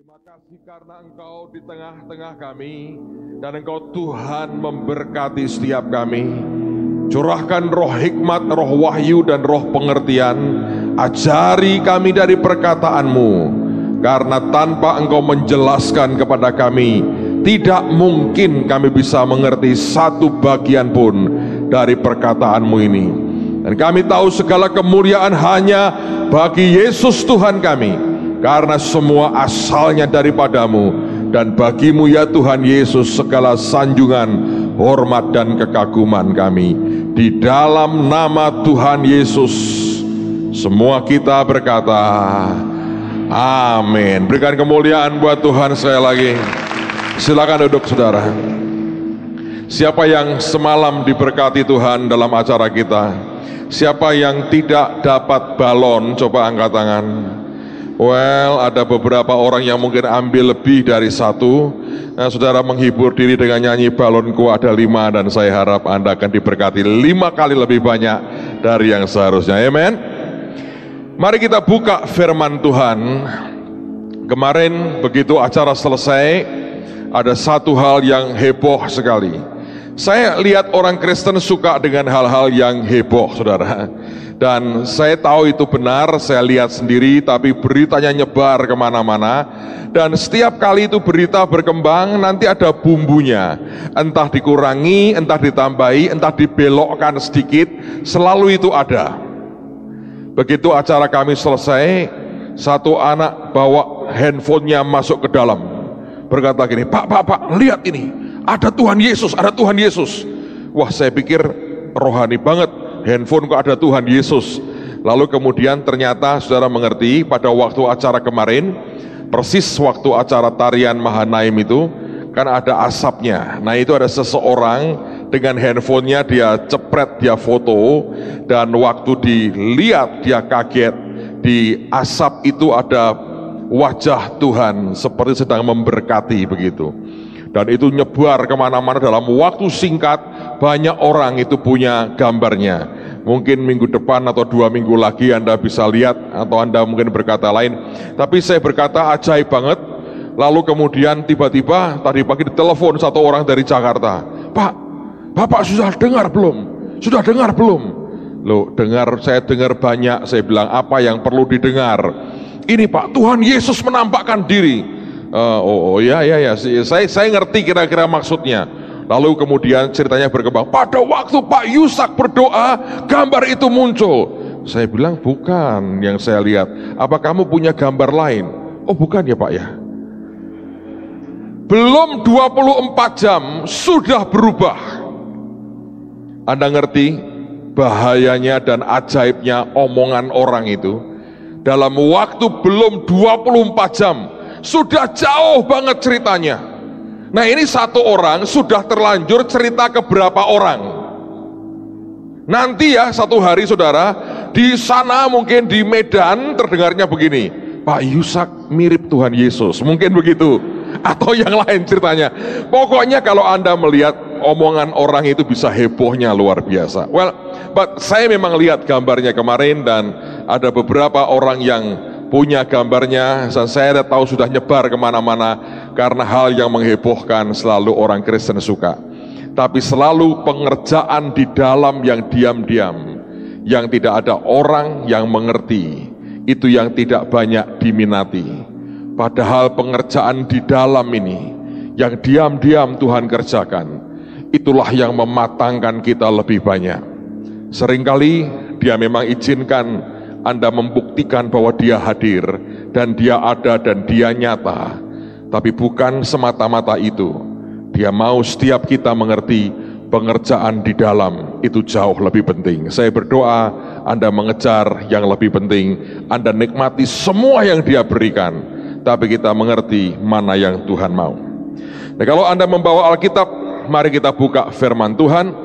Terima kasih karena Engkau di tengah-tengah kami, dan Engkau Tuhan memberkati setiap kami. Curahkan roh hikmat, roh wahyu, dan roh pengertian. Ajari kami dari perkataanmu, karena tanpa Engkau menjelaskan kepada kami, tidak mungkin kami bisa mengerti satu bagian pun dari perkataanmu ini. Dan kami tahu segala kemuliaan hanya bagi Yesus Tuhan kami, karena semua asalnya daripadamu, dan bagimu ya Tuhan Yesus segala sanjungan, hormat dan kekaguman kami. Di dalam nama Tuhan Yesus semua kita berkata amin. Berikan kemuliaan buat Tuhan sekali lagi. Silakan duduk saudara. Siapa yang semalam diberkati Tuhan dalam acara kita? Siapa yang tidak dapat balon? Coba angkat tangan. Well, ada beberapa orang yang mungkin ambil lebih dari satu. Nah, saudara menghibur diri dengan nyanyi balonku ada 5, dan saya harap Anda akan diberkati 5 kali lebih banyak dari yang seharusnya. Amen. Mari kita buka firman Tuhan. Kemarin begitu acara selesai, ada satu hal yang heboh sekali. Saya lihat orang Kristen suka dengan hal-hal yang heboh, saudara. Dan saya tahu itu benar, saya lihat sendiri, tapi beritanya nyebar kemana-mana. Dan setiap kali itu berita berkembang, nanti ada bumbunya. Entah dikurangi, entah ditambahi, entah dibelokkan sedikit, selalu itu ada. Begitu acara kami selesai, satu anak bawa handphonenya masuk ke dalam, berkata gini, Pak, lihat ini, ada Tuhan Yesus, ada Tuhan Yesus. Wah, saya pikir rohani banget, handphone kok ada Tuhan Yesus. Lalu kemudian ternyata saudara mengerti, pada waktu acara kemarin, persis waktu acara tarian Mahanaim itu, kan ada asapnya. Nah, itu ada seseorang dengan handphonenya, dia cepret, dia foto, dan waktu dilihat dia kaget. Di asap itu ada wajah Tuhan seperti sedang memberkati begitu. Dan itu nyebar kemana-mana dalam waktu singkat, banyak orang itu punya gambarnya. Mungkin minggu depan atau 2 minggu lagi Anda bisa lihat, atau Anda mungkin berkata lain. Tapi saya berkata ajaib banget. Lalu kemudian tiba-tiba tadi pagi ditelepon satu orang dari Jakarta. Pak, Bapak sudah dengar belum? Sudah dengar belum? Loh, dengar, saya dengar banyak. Saya bilang, apa yang perlu didengar? Ini Pak, Tuhan Yesus menampakkan diri. Ya, saya ngerti kira-kira maksudnya. Lalu kemudian ceritanya berkembang. Pada waktu Pak Yusak berdoa, gambar itu muncul. Saya bilang, bukan yang saya lihat. Apa kamu punya gambar lain? Oh, bukan ya Pak ya. Belum 24 jam sudah berubah. Anda ngerti bahayanya dan ajaibnya omongan orang itu? Dalam waktu belum 24 jam sudah jauh banget ceritanya. Nah, ini satu orang sudah terlanjur cerita ke berapa orang. Nanti ya satu hari saudara, di sana mungkin di Medan terdengarnya begini, Pak Yusak mirip Tuhan Yesus, mungkin begitu. Atau yang lain ceritanya. Pokoknya kalau Anda melihat omongan orang itu bisa hebohnya luar biasa. Well, but saya memang lihat gambarnya kemarin, dan ada beberapa orang yang punya gambarnya, dan saya tahu sudah nyebar kemana-mana, karena hal yang menghebohkan selalu orang Kristen suka. Tapi selalu pengerjaan di dalam yang diam-diam, yang tidak ada orang yang mengerti, itu yang tidak banyak diminati. Padahal pengerjaan di dalam ini, yang diam-diam Tuhan kerjakan, itulah yang mematangkan kita lebih banyak. Seringkali Dia memang izinkan Anda membuktikan bahwa Dia hadir, dan Dia ada, dan Dia nyata. Tapi bukan semata-mata itu. Dia mau setiap kita mengerti pengerjaan di dalam itu jauh lebih penting. Saya berdoa Anda mengejar yang lebih penting. Anda nikmati semua yang Dia berikan, tapi kita mengerti mana yang Tuhan mau. Nah, kalau Anda membawa Alkitab, mari kita buka firman Tuhan.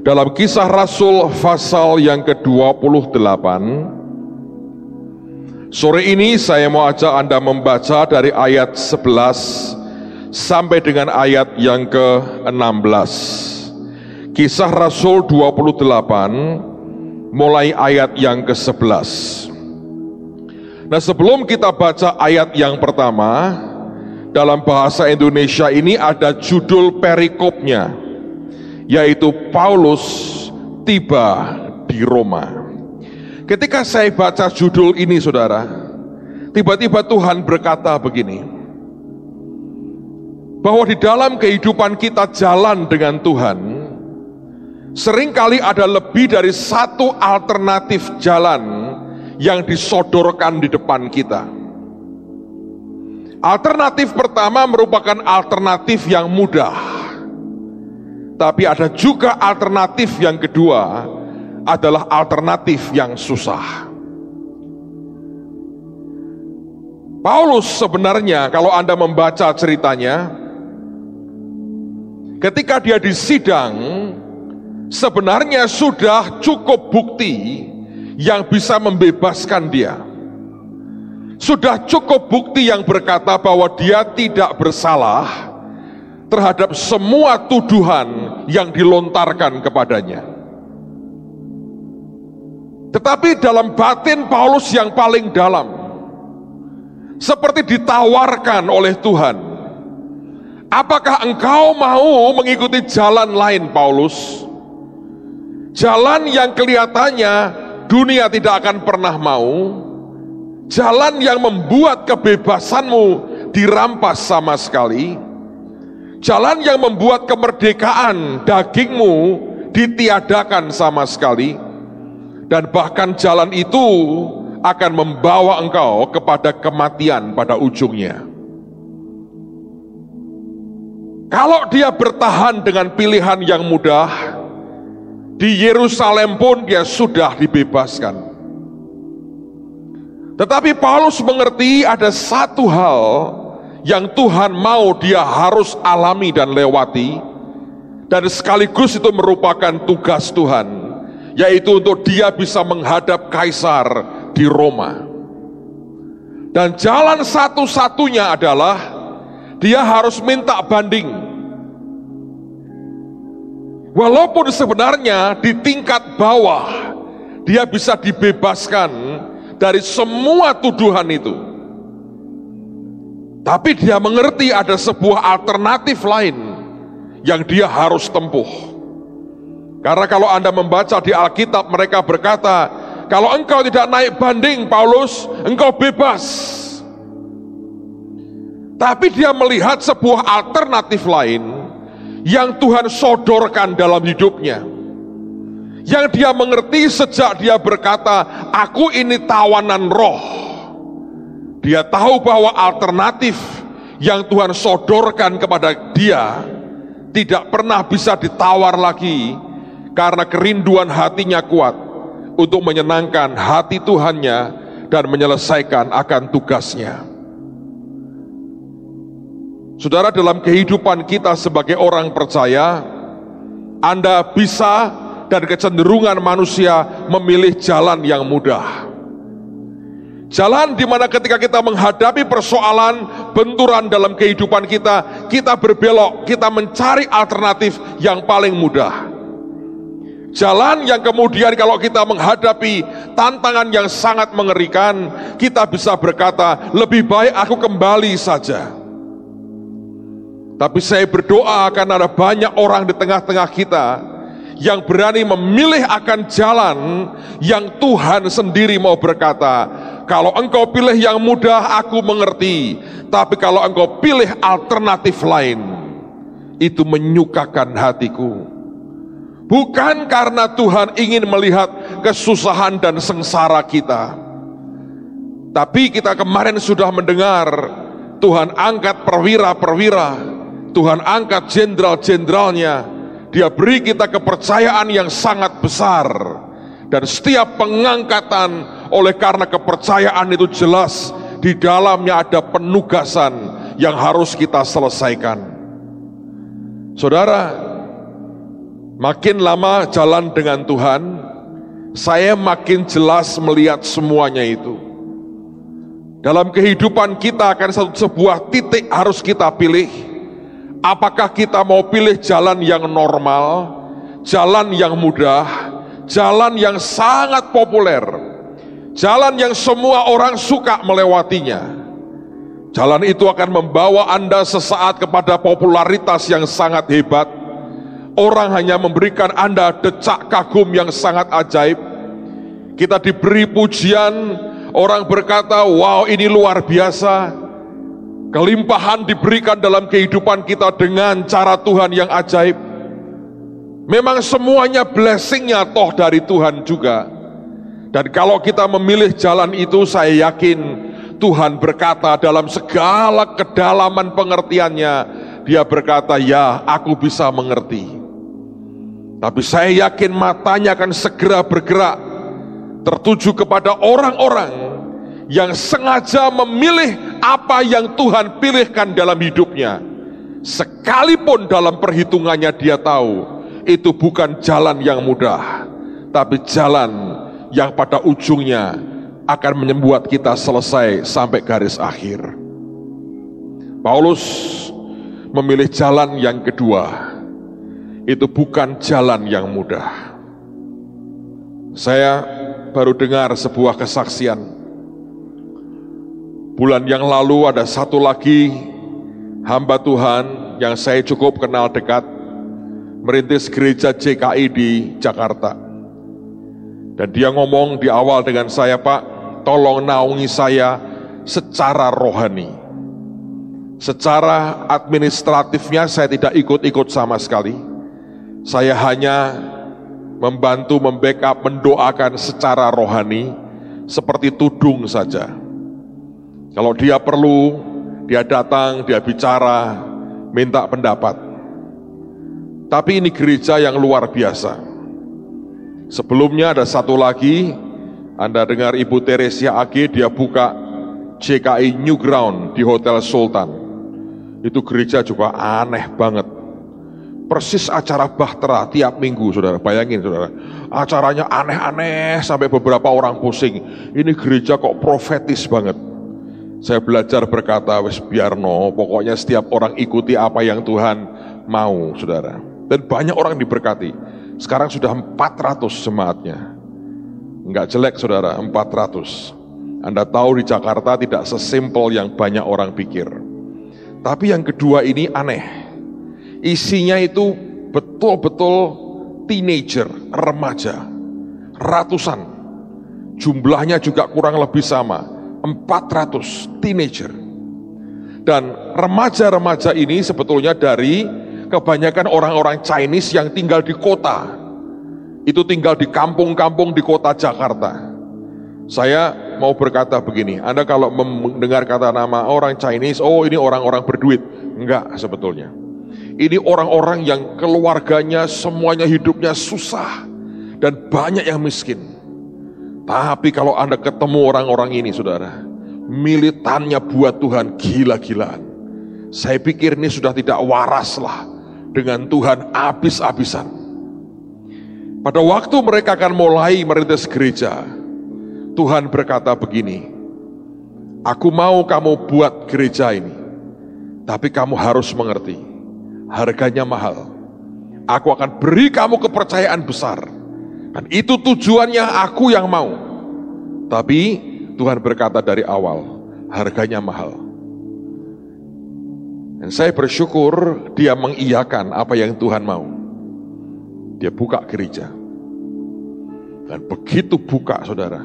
Dalam Kisah Rasul pasal yang ke-28, sore ini saya mau ajak Anda membaca dari ayat 11 sampai dengan ayat yang ke-16. Kisah Rasul 28, mulai ayat yang ke-11. Nah, sebelum kita baca ayat yang pertama, dalam bahasa Indonesia ini ada judul perikopnya, yaitu Paulus tiba di Roma. Ketika saya baca judul ini, saudara, tiba-tiba Tuhan berkata begini, bahwa di dalam kehidupan kita jalan dengan Tuhan, seringkali ada lebih dari satu alternatif jalan yang disodorkan di depan kita. Alternatif pertama merupakan alternatif yang mudah, tapi ada juga alternatif yang kedua adalah alternatif yang susah. Paulus sebenarnya, kalau Anda membaca ceritanya, ketika dia disidang, sebenarnya sudah cukup bukti yang bisa membebaskan dia. Sudah cukup bukti yang berkata bahwa dia tidak bersalah terhadap semua tuduhan yang dilontarkan kepadanya. Tetapi dalam batin Paulus yang paling dalam, seperti ditawarkan oleh Tuhan, apakah engkau mau mengikuti jalan lain, Paulus? Jalan yang kelihatannya dunia tidak akan pernah mau, jalan yang membuat kebebasanmu dirampas sama sekali, jalan yang membuat kemerdekaan dagingmu ditiadakan sama sekali, dan bahkan jalan itu akan membawa engkau kepada kematian pada ujungnya. Kalau dia bertahan dengan pilihan yang mudah, di Yerusalem pun dia sudah dibebaskan. Tetapi Paulus mengerti ada satu hal yang Tuhan mau dia harus alami dan lewati, dan sekaligus itu merupakan tugas Tuhan, yaitu untuk dia bisa menghadap Kaisar di Roma. Dan jalan satu-satunya adalah dia harus minta banding. Walaupun sebenarnya di tingkat bawah dia bisa dibebaskan dari semua tuduhan itu, tapi dia mengerti ada sebuah alternatif lain yang dia harus tempuh. Karena kalau Anda membaca di Alkitab, mereka berkata, kalau engkau tidak naik banding, Paulus, engkau bebas. Tapi dia melihat sebuah alternatif lain yang Tuhan sodorkan dalam hidupnya, yang dia mengerti sejak dia berkata, aku ini tawanan roh. Dia tahu bahwa alternatif yang Tuhan sodorkan kepada dia tidak pernah bisa ditawar lagi, karena kerinduan hatinya kuat untuk menyenangkan hati Tuhannya dan menyelesaikan akan tugasnya. Saudara, dalam kehidupan kita sebagai orang percaya, Anda bisa dan kecenderungan manusia memilih jalan yang mudah. Jalan di mana ketika kita menghadapi persoalan, benturan dalam kehidupan kita, kita berbelok, kita mencari alternatif yang paling mudah. Jalan yang kemudian kalau kita menghadapi tantangan yang sangat mengerikan, kita bisa berkata, lebih baik aku kembali saja. Tapi saya berdoa akan ada banyak orang di tengah-tengah kita yang berani memilih akan jalan yang Tuhan sendiri mau berkata, kalau engkau pilih yang mudah, aku mengerti. Tapi kalau engkau pilih alternatif lain, itu menyukakan hatiku. Bukan karena Tuhan ingin melihat kesusahan dan sengsara kita, tapi kita kemarin sudah mendengar Tuhan angkat perwira-perwira, Tuhan angkat jenderal-jenderalnya. Dia beri kita kepercayaan yang sangat besar. Dan setiap pengangkatan oleh karena kepercayaan itu jelas di dalamnya ada penugasan yang harus kita selesaikan. Saudara, makin lama jalan dengan Tuhan, saya makin jelas melihat semuanya itu. Dalam kehidupan kita akan sebuah titik harus kita pilih. Apakah kita mau pilih jalan yang normal, jalan yang mudah, jalan yang sangat populer, Jalan yang semua orang suka melewatinya. Jalan itu akan membawa Anda sesaat kepada popularitas yang sangat hebat. Orang hanya memberikan Anda decak kagum yang sangat ajaib. Kita diberi pujian, orang berkata, wow ini luar biasa. Kelimpahan diberikan dalam kehidupan kita dengan cara Tuhan yang ajaib. Memang semuanya blessingnya toh dari Tuhan juga. Dan kalau kita memilih jalan itu, saya yakin Tuhan berkata dalam segala kedalaman pengertiannya, Dia berkata, ya aku bisa mengerti. Tapi saya yakin matanya akan segera bergerak, tertuju kepada orang-orang yang sengaja memilih apa yang Tuhan pilihkan dalam hidupnya. Sekalipun dalam perhitungannya dia tahu, itu bukan jalan yang mudah, tapi jalan yang pada ujungnya akan membuat kita selesai sampai garis akhir. Paulus memilih jalan yang kedua. Itu bukan jalan yang mudah. Saya baru dengar sebuah kesaksian. Bulan yang lalu ada satu lagi hamba Tuhan yang saya cukup kenal dekat, merintis gereja JKI di Jakarta. Dan dia ngomong di awal dengan saya, Pak, tolong naungi saya secara rohani. Secara administratifnya saya tidak ikut-ikut sama sekali. Saya hanya membantu, membackup, mendoakan secara rohani, seperti tudung saja. Kalau dia perlu, dia datang, dia bicara, minta pendapat. Tapi ini gereja yang luar biasa. Sebelumnya ada satu lagi, Anda dengar Ibu Teresia AG, dia buka JKI Newground di Hotel Sultan. Itu gereja juga aneh banget. Persis acara bahtera tiap minggu, saudara. Bayangin, saudara. Acaranya aneh-aneh sampai beberapa orang pusing. Ini gereja kok profetis banget. Saya belajar berkata, wes biarno, pokoknya setiap orang ikuti apa yang Tuhan mau, saudara. Dan banyak orang diberkati. Sekarang sudah 400 jemaatnya. Enggak jelek, saudara, 400. Anda tahu di Jakarta tidak sesimpel yang banyak orang pikir. Tapi yang kedua ini aneh. Isinya itu betul-betul teenager, remaja. Ratusan. Jumlahnya juga kurang lebih sama. 400 teenager. Dan remaja-remaja ini sebetulnya dari kebanyakan orang-orang Chinese yang tinggal di kota. Itu tinggal di kampung-kampung di kota Jakarta. Saya mau berkata begini, Anda kalau mendengar kata nama orang Chinese, oh ini orang-orang berduit. Enggak sebetulnya. Ini orang-orang yang keluarganya semuanya hidupnya susah. Dan banyak yang miskin. Tapi kalau Anda ketemu orang-orang ini, saudara, militannya buat Tuhan gila-gilaan. Saya pikir ini sudah tidak waras lah dengan Tuhan habis-habisan. Pada waktu mereka akan mulai merintis gereja, Tuhan berkata begini, aku mau kamu buat gereja ini, tapi kamu harus mengerti, harganya mahal. Aku akan beri kamu kepercayaan besar, dan itu tujuannya aku yang mau. Tapi Tuhan berkata dari awal, harganya mahal. Dan saya bersyukur dia mengiyakan apa yang Tuhan mau. Dia buka gereja. Dan begitu buka, saudara,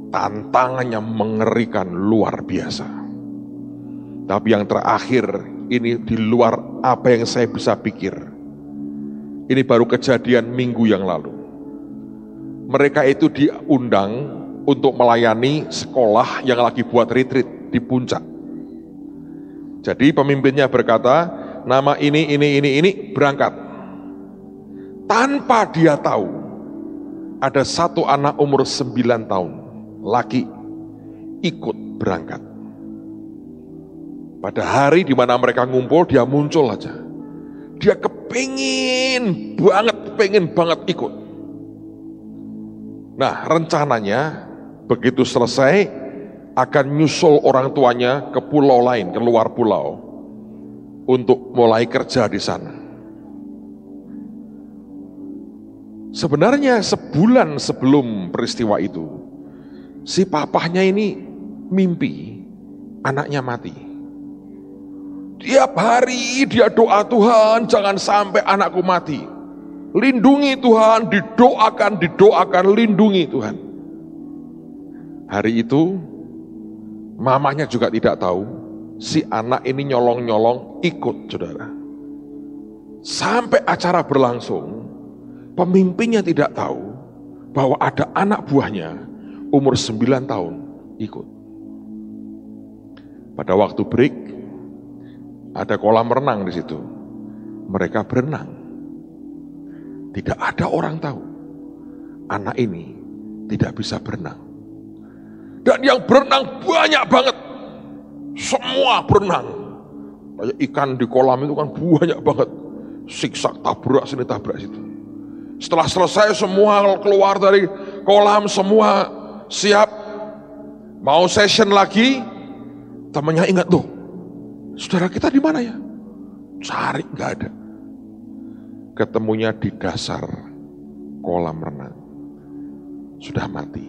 tantangannya mengerikan luar biasa. Tapi yang terakhir, ini di luar apa yang saya bisa pikir. Ini baru kejadian minggu yang lalu. Mereka itu diundang untuk melayani sekolah yang lagi buat retreat di puncak. Jadi pemimpinnya berkata, nama ini berangkat. Tanpa dia tahu, ada satu anak umur 9 tahun, laki, ikut berangkat. Pada hari di mana mereka ngumpul, dia muncul aja. Dia pengen banget ikut. Nah, rencananya begitu selesai, akan nyusul orang tuanya ke pulau lain, ke luar pulau, untuk mulai kerja di sana. Sebenarnya sebulan sebelum peristiwa itu, Si papahnya ini mimpi anaknya mati. Tiap hari dia doa, Tuhan jangan sampai anakku mati. Lindungi Tuhan, didoakan, lindungi Tuhan. Hari itu mamanya juga tidak tahu, si anak ini nyolong-nyolong ikut, saudara. Sampai acara berlangsung, pemimpinnya tidak tahu bahwa ada anak buahnya umur 9 tahun ikut. Pada waktu break, ada kolam renang di situ. Mereka berenang. Tidak ada orang tahu anak ini tidak bisa berenang. Dan yang berenang banyak banget. Semua berenang. Kayak ikan di kolam itu kan banyak banget. Siksak, tabrak sini, tabrak situ. Setelah selesai semua keluar dari kolam, semua siap. Mau session lagi, temannya ingat, tuh, saudara kita di mana ya? Cari, nggak ada. Ketemunya di dasar kolam renang. Sudah mati.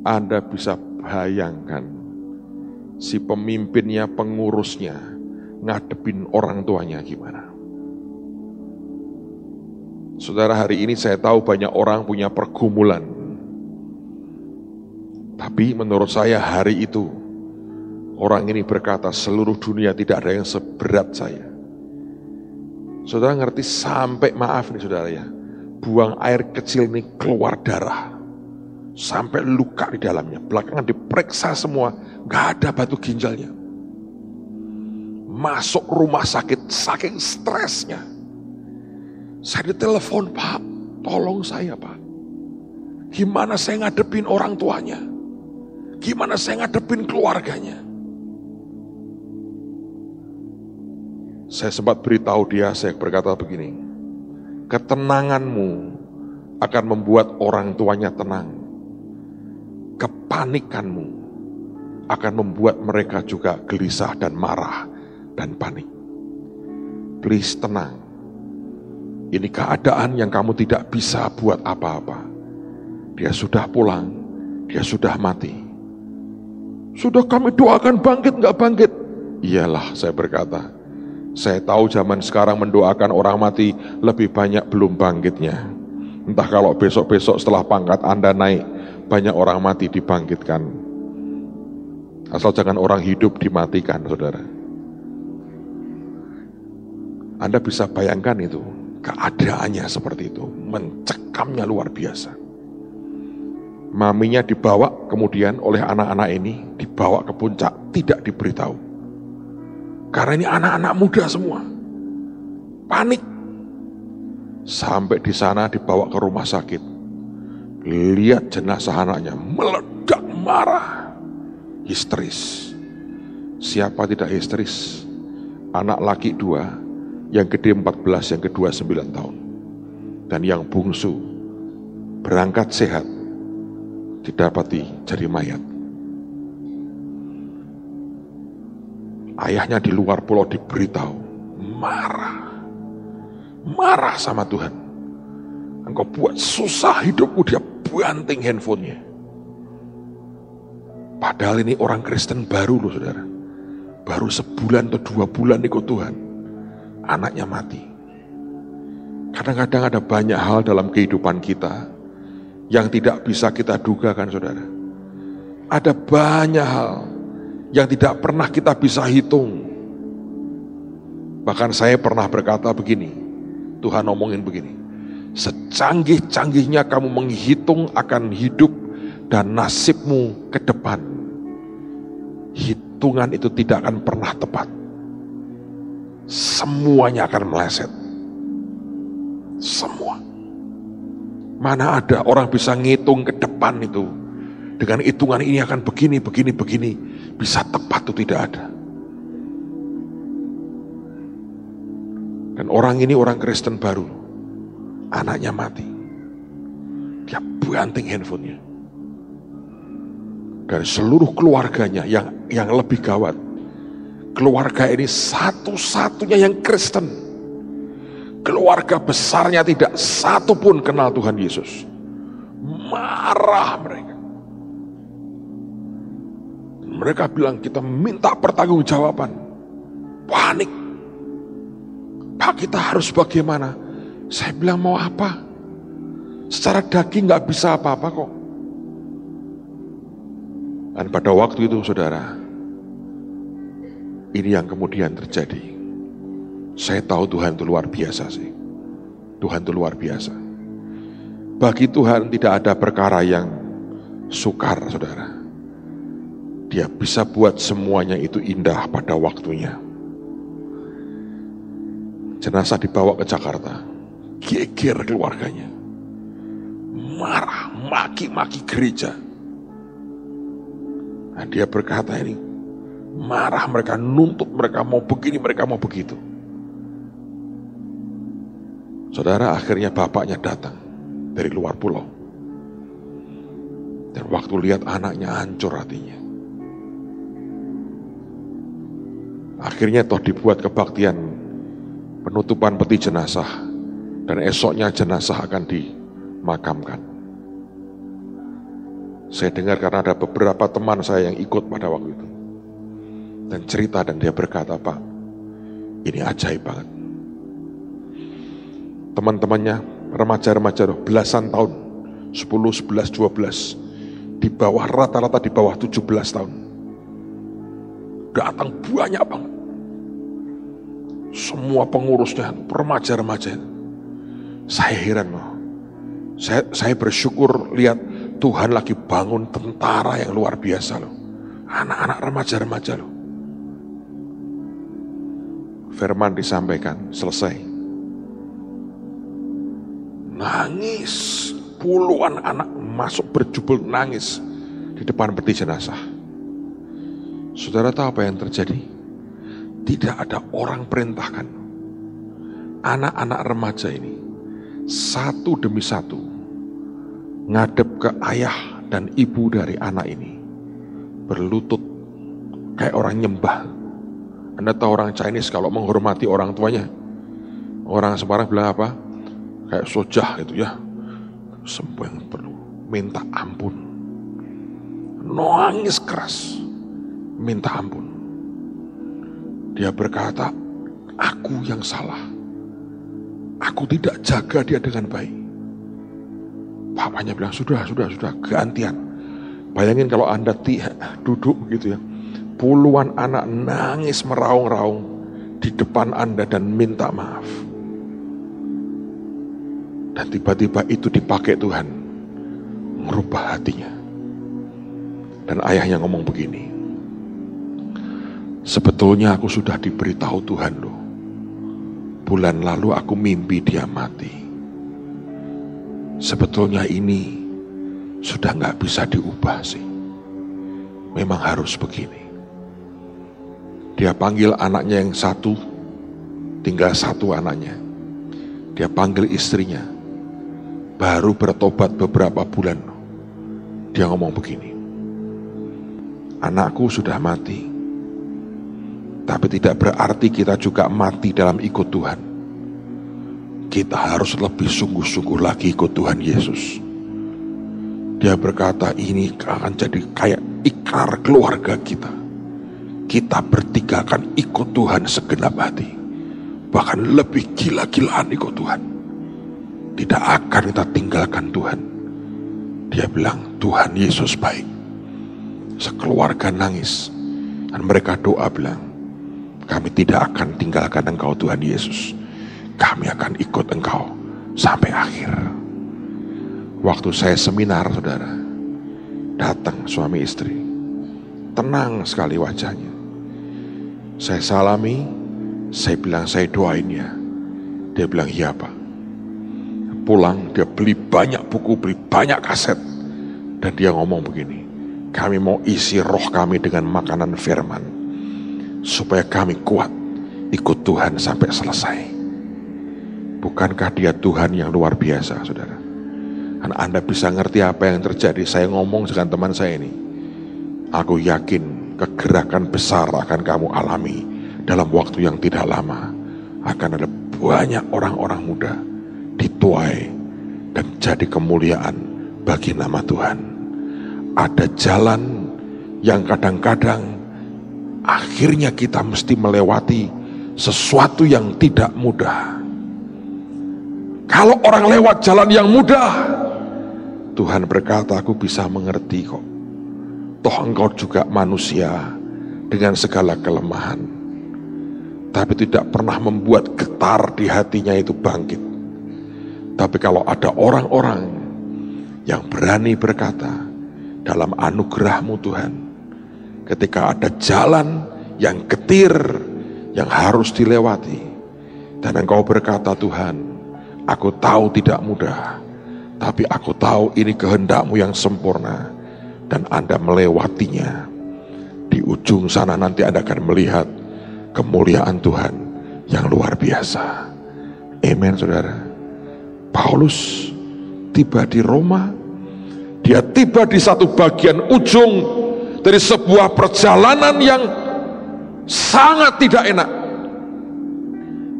Anda bisa bayangkan si pemimpinnya, pengurusnya ngadepin orang tuanya gimana. Saudara, hari ini saya tahu banyak orang punya pergumulan. Tapi menurut saya hari itu orang ini berkata seluruh dunia tidak ada yang seberat saya. Saudara ngerti sampai, maaf nih saudara ya, buang air kecil ini keluar darah. Sampai luka di dalamnya. Belakangan diperiksa semua, gak ada batu ginjalnya. Masuk rumah sakit, saking stresnya. Saya ditelepon, Pak, tolong saya Pak. Gimana saya ngadepin orang tuanya? Gimana saya ngadepin keluarganya? Saya sempat beritahu dia, saya berkata begini, ketenanganmu akan membuat orang tuanya tenang. Kepanikanmu akan membuat mereka juga gelisah dan marah dan panik. Please tenang. Ini keadaan yang kamu tidak bisa buat apa-apa. Dia sudah pulang, dia sudah mati. Sudah kami doakan bangkit nggak bangkit? Iyalah, saya berkata. Saya tahu zaman sekarang mendoakan orang mati lebih banyak belum bangkitnya. Entah kalau besok-besok setelah pangkat Anda naik, banyak orang mati dibangkitkan. Asal jangan orang hidup dimatikan, saudara. Anda bisa bayangkan itu, keadaannya seperti itu, mencekamnya luar biasa. Maminya dibawa kemudian oleh anak-anak ini, dibawa ke puncak, tidak diberitahu. Karena ini anak-anak muda semua, panik. Sampai di sana dibawa ke rumah sakit. Lihat jenazah anaknya, meledak marah, histeris. Siapa tidak histeris? Anak laki 2, yang gede 14, yang kedua 9 tahun. Dan yang bungsu, berangkat sehat, didapati jadi mayat. Ayahnya di luar pulau diberitahu, marah sama Tuhan. Engkau buat susah hidupku, dia banting handphonenya. Padahal ini orang Kristen baru loh saudara. Baru sebulan atau 2 bulan ikut Tuhan. Anaknya mati. Kadang-kadang ada banyak hal dalam kehidupan kita yang tidak bisa kita duga kan saudara. Ada banyak hal yang tidak pernah kita bisa hitung. Bahkan saya pernah berkata begini, Tuhan ngomongin begini, secanggih-canggihnya kamu menghitung akan hidup dan nasibmu ke depan, hitungan itu tidak akan pernah tepat. Semuanya akan meleset. Semua. Mana ada orang bisa ngitung ke depan itu, dengan hitungan ini akan begini, bisa tepat itu tidak ada. Dan orang ini orang Kristen baru. Anaknya mati. Dia banting handphonenya. Dan seluruh keluarganya yang lebih gawat. Keluarga ini satu-satunya yang Kristen. Keluarga besarnya tidak satu pun kenal Tuhan Yesus. Marah mereka. mereka bilang kita minta pertanggungjawaban. Panik. Pak, kita harus bagaimana? Saya bilang mau apa? Secara daging gak bisa apa-apa kok. Dan pada waktu itu saudara, ini yang kemudian terjadi. Saya tahu Tuhan itu luar biasa sih. Tuhan itu luar biasa. Bagi Tuhan tidak ada perkara yang sukar, saudara. Dia bisa buat semuanya itu indah pada waktunya. Jenazah dibawa ke Jakarta, geger keluarganya, marah, maki-maki gereja. Nah, dia berkata ini, marah, mereka nuntut, mereka mau begini, mereka mau begitu. Saudara, akhirnya bapaknya datang dari luar pulau. Dan waktu lihat anaknya hancur hatinya. Akhirnya toh dibuat kebaktian penutupan peti jenazah. Dan esoknya jenazah akan dimakamkan. Saya dengar karena ada beberapa teman saya yang ikut pada waktu itu. Dan cerita, dan dia berkata, Pak, ini ajaib banget. Teman-temannya, remaja-remaja belasan tahun, 10, 11, 12, di bawah rata-rata di bawah 17 tahun. Datang banyak banget. Semua pengurusnya, remaja-remaja. Saya heran loh. Saya bersyukur lihat Tuhan lagi bangun tentara yang luar biasa loh. Anak-anak remaja-remaja loh. Firman disampaikan, selesai. Nangis, puluhan anak masuk berjubel nangis di depan peti jenazah. Saudara tahu apa yang terjadi? Tidak ada orang perintahkan. Anak-anak remaja ini satu demi satu ngadep ke ayah dan ibu dari anak ini, berlutut kayak orang nyembah. Anda tahu orang Chinese kalau menghormati orang tuanya, orang Semarang bilang apa? Kayak sojah gitu ya, semua yang perlu minta ampun, nangis keras, minta ampun. Dia berkata, aku yang salah, aku tidak jaga dia dengan baik. Bapaknya bilang, sudah, gantian. Bayangin kalau Anda duduk gitu ya, puluhan anak nangis meraung-raung di depan Anda dan minta maaf. Dan tiba-tiba itu dipakai Tuhan, merubah hatinya. Dan ayahnya ngomong begini, sebetulnya aku sudah diberitahu Tuhan loh, bulan lalu aku mimpi dia mati. Sebetulnya ini sudah gak bisa diubah sih, memang harus begini. Dia panggil anaknya yang satu, tinggal satu anaknya. Dia panggil istrinya, baru bertobat beberapa bulan. Dia ngomong begini, anakku sudah mati, tapi tidak berarti kita juga mati dalam ikut Tuhan. Kita harus lebih sungguh-sungguh lagi ikut Tuhan Yesus. Dia berkata, ini akan jadi kayak ikrar keluarga kita. Kita bertiga akan ikut Tuhan segenap hati. Bahkan lebih gila-gilaan ikut Tuhan. Tidak akan kita tinggalkan Tuhan. Dia bilang, Tuhan Yesus baik. Sekeluarga nangis. Dan mereka doa bilang, kami tidak akan tinggalkan Engkau Tuhan Yesus. Kami akan ikut Engkau sampai akhir. Waktu saya seminar, saudara, datang suami istri. Tenang sekali wajahnya. Saya salami, saya bilang, saya doain ya. Dia bilang, iya Pak. Pulang, dia beli banyak buku, beli banyak kaset. Dan dia ngomong begini, kami mau isi roh kami dengan makanan firman, supaya kami kuat ikut Tuhan sampai selesai. Bukankah dia Tuhan yang luar biasa, saudara? Dan Anda bisa ngerti apa yang terjadi. Saya ngomong dengan teman saya ini, aku yakin kegerakan besar akan kamu alami dalam waktu yang tidak lama. Akan ada banyak orang-orang muda dituai dan jadi kemuliaan bagi nama Tuhan. Ada jalan yang kadang-kadang akhirnya kita mesti melewati sesuatu yang tidak mudah. Kalau orang lewat jalan yang mudah, Tuhan berkata, aku bisa mengerti kok. Toh engkau juga manusia dengan segala kelemahan. Tapi tidak pernah membuat getar di hatinya itu bangkit. Tapi kalau ada orang-orang yang berani berkata, dalam anugerah-Mu Tuhan, ketika ada jalan yang getir, yang harus dilewati, dan engkau berkata, Tuhan, aku tahu tidak mudah, tapi aku tahu ini kehendak-Mu yang sempurna, dan Anda melewatinya. Di ujung sana nanti Anda akan melihat kemuliaan Tuhan yang luar biasa. Amen, saudara. Paulus tiba di Roma, dia tiba di satu bagian ujung dari sebuah perjalanan yang sangat tidak enak.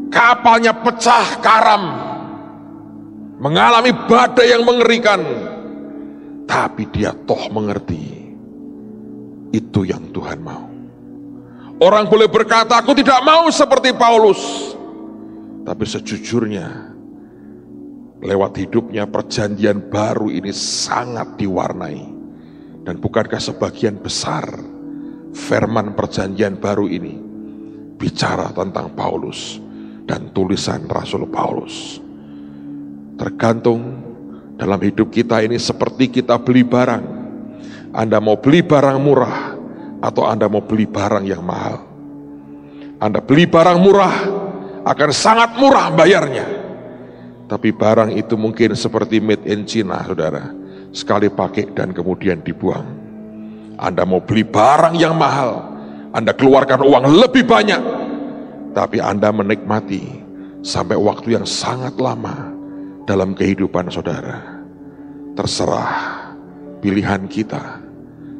Kapalnya pecah karam, mengalami badai yang mengerikan, tapi dia toh mengerti itu yang Tuhan mau. Orang boleh berkata, aku tidak mau seperti Paulus, tapi sejujurnya lewat hidupnya perjanjian baru ini sangat diwarnai. Dan bukankah sebagian besar firman perjanjian baru ini bicara tentang Paulus dan tulisan Rasul Paulus. Tergantung dalam hidup kita ini seperti kita beli barang. Anda mau beli barang murah atau Anda mau beli barang yang mahal? Anda beli barang murah akan sangat murah bayarnya. Tapi barang itu mungkin seperti made in China, saudara. Sekali pakai dan kemudian dibuang. Anda mau beli barang yang mahal, Anda keluarkan uang lebih banyak, tapi Anda menikmati sampai waktu yang sangat lama dalam kehidupan saudara. Terserah pilihan kita.